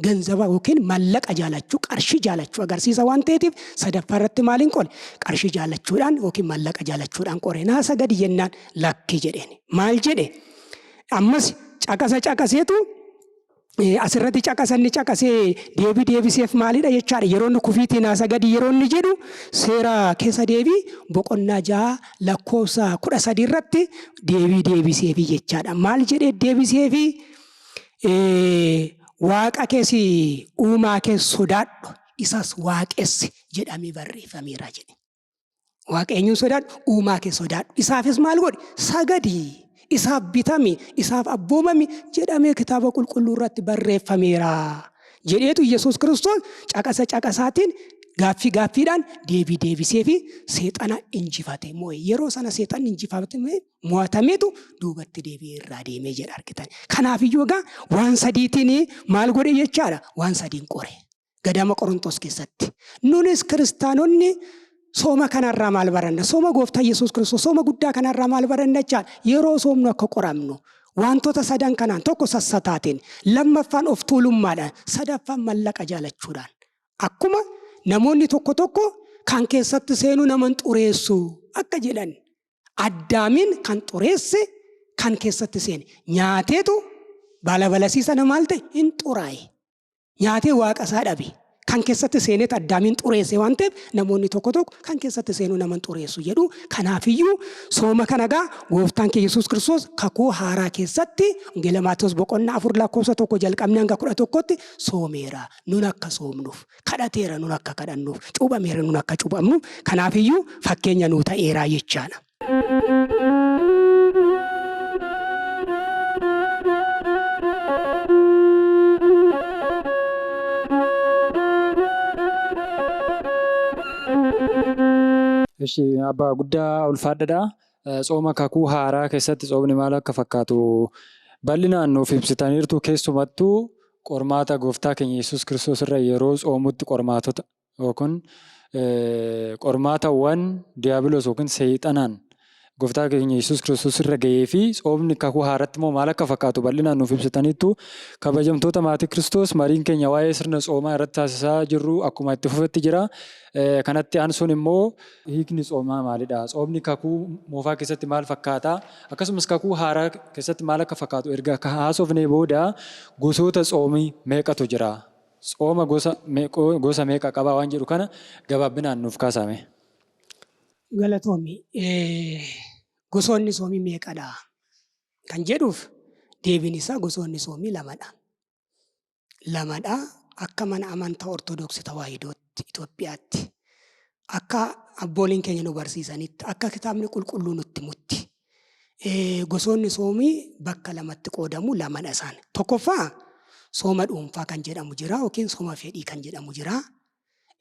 D: Ganzaba yookiin mallaqa jaalachuu, qarshii jaalachuu agarsiisa waan ta'eetiif sadaffaa irratti maaliin qole? Qarshii jaalachuudhaan yookiin mallaqa jaalachuudhaan qore. Naa sagadi jennaan lakki jedheen. Maal jedhe? Ammas caqaseetu asirratti caqasee deebiseef maalidha jechaadha. Yeroo inni kufiitii naa sagadi yeroo inni jedhu seera keessa deebii boqonnaa 6 lakkoofsa 13 irratti deebiseefi jechaadha. Maal jedhee deebiseefi? Waaqa keessi uumaa keessa sodaadhu isas waaqessi jedhamee barreeffameera jedhe. Waaqa eenyuun sodaadhu? Uumaa kee sodaadhu. Isaafis maal godhi? Sagadi. Isaaf bitami, isaaf abboomami jedhamee kitaaba qulqulluu irratti barreeffameera. Jedheetu Yesuus Kiristoos caqasaatiin gaaffiidhaan deebisee fi seexana injifate moo'e. Yeroo sana seexanni injifate mo'atameetu duubatti deebi'ee irraa deemee jedha argitan. Kanaafiyyuu egaa waan sadiitiin maal godhe jechaadha? Waan sadiin qore. Gadaama Qorontos keessatti. Nunis kiristaanonni sooma kanarraa maal baranna? Sooma gooftaa Yesuus Kiristoos sooma guddaa kanarraa maal baranna jechaadha? Yeroo soomnu akka qoramnu. Wantoota sadan kanaan tokko sassataatiin, lammaffaan of tuulummaadhaan, sadaffaan mallaqa jaalachuudhaan. Akkuma namoonni tokko kan keessatti seenu naman xureessu akka jedhan. Addaamiin kan xureesse kan keessatti seene. Nyaateetu balbalasiisa maal ta'e hin xuraa'e. Nyaatee waaqa isaa dhabe. Kan keessatti seeneet Addaamiin xureesse waan ta'eef namoonni tokko kan keessatti seenu naman xureessu jedhu. Kanaafiyyuu sooma kanagaa gooftaan keenya Yesuus Kiristoos kakuu haaraa keessatti Wangeela Maatewos boqonnaa 4:1 jalqabnee hanga 11tti soomeera. Nun akka soomnuuf, kadhateera nun akka kadhannuuf, cuubameera nun akka cuubamnuuf. Kanaafiyyuu fakkeenya nuu ta'eeraa jechaadha.
C: Ishee abbaa guddaa ulfaadhaadha. Sooma kakuu haaraa keessatti soomni maal akka fakkaatu bal'inaan nuuf ibsitaniirtu. Keessumattuu qormaata gooftaa keenya Yesuus Kiristoos irra yeroo soomutti qormaatota yookiin qormaatawwan diiyaabiloos yookiin seexanaan gooftaa keenya Yesuus Kiristoos irra gahee fi soomni kakuu haaratti immoo maal akka fakkaatu bal'inaan nuuf ibsitaniittu. Kabajamtoota maatii Kiristoos mariin keenya waa'ee sirna soomaa irratti taasisaa jirru akkuma itti fufetti jira. Kanatti aansuun immoo hiikni soomaa maalidha? Soomni kakuu moofaa keessatti maal fakkaata? Akkasumas kakuu haaraa keessatti maal akka fakkaatu erga haasofnee booda gosoota soomii meeqatu jira? Sooma gosa meeqa qaba waan jedhu kana gabaabinaan nuuf kaasame.
D: Galatoomii gosoonni soomii meeqadha kan jedhuuf deebiin isaa gosoonni soomii lamadha. Akka mana amantaa Ortoodooksii Tawaahidootti Itoophiyaatti akka abbooliin keenya nu barsiisanitti akka kitaabni qulqulluu nutti himutti gosoonni soomii bakka lamatti qoodamu lamadha isaan. Tokkoffaa sooma dhuunfaa kan jedhamu jira yookiin sooma fedhii kan jedhamu jira.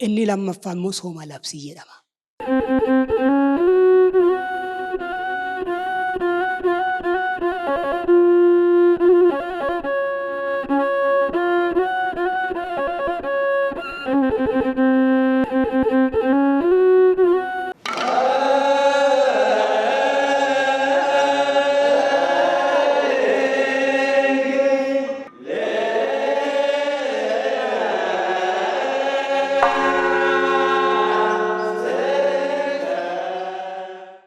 D: Inni lammaffaa immoo sooma labsii jedhama.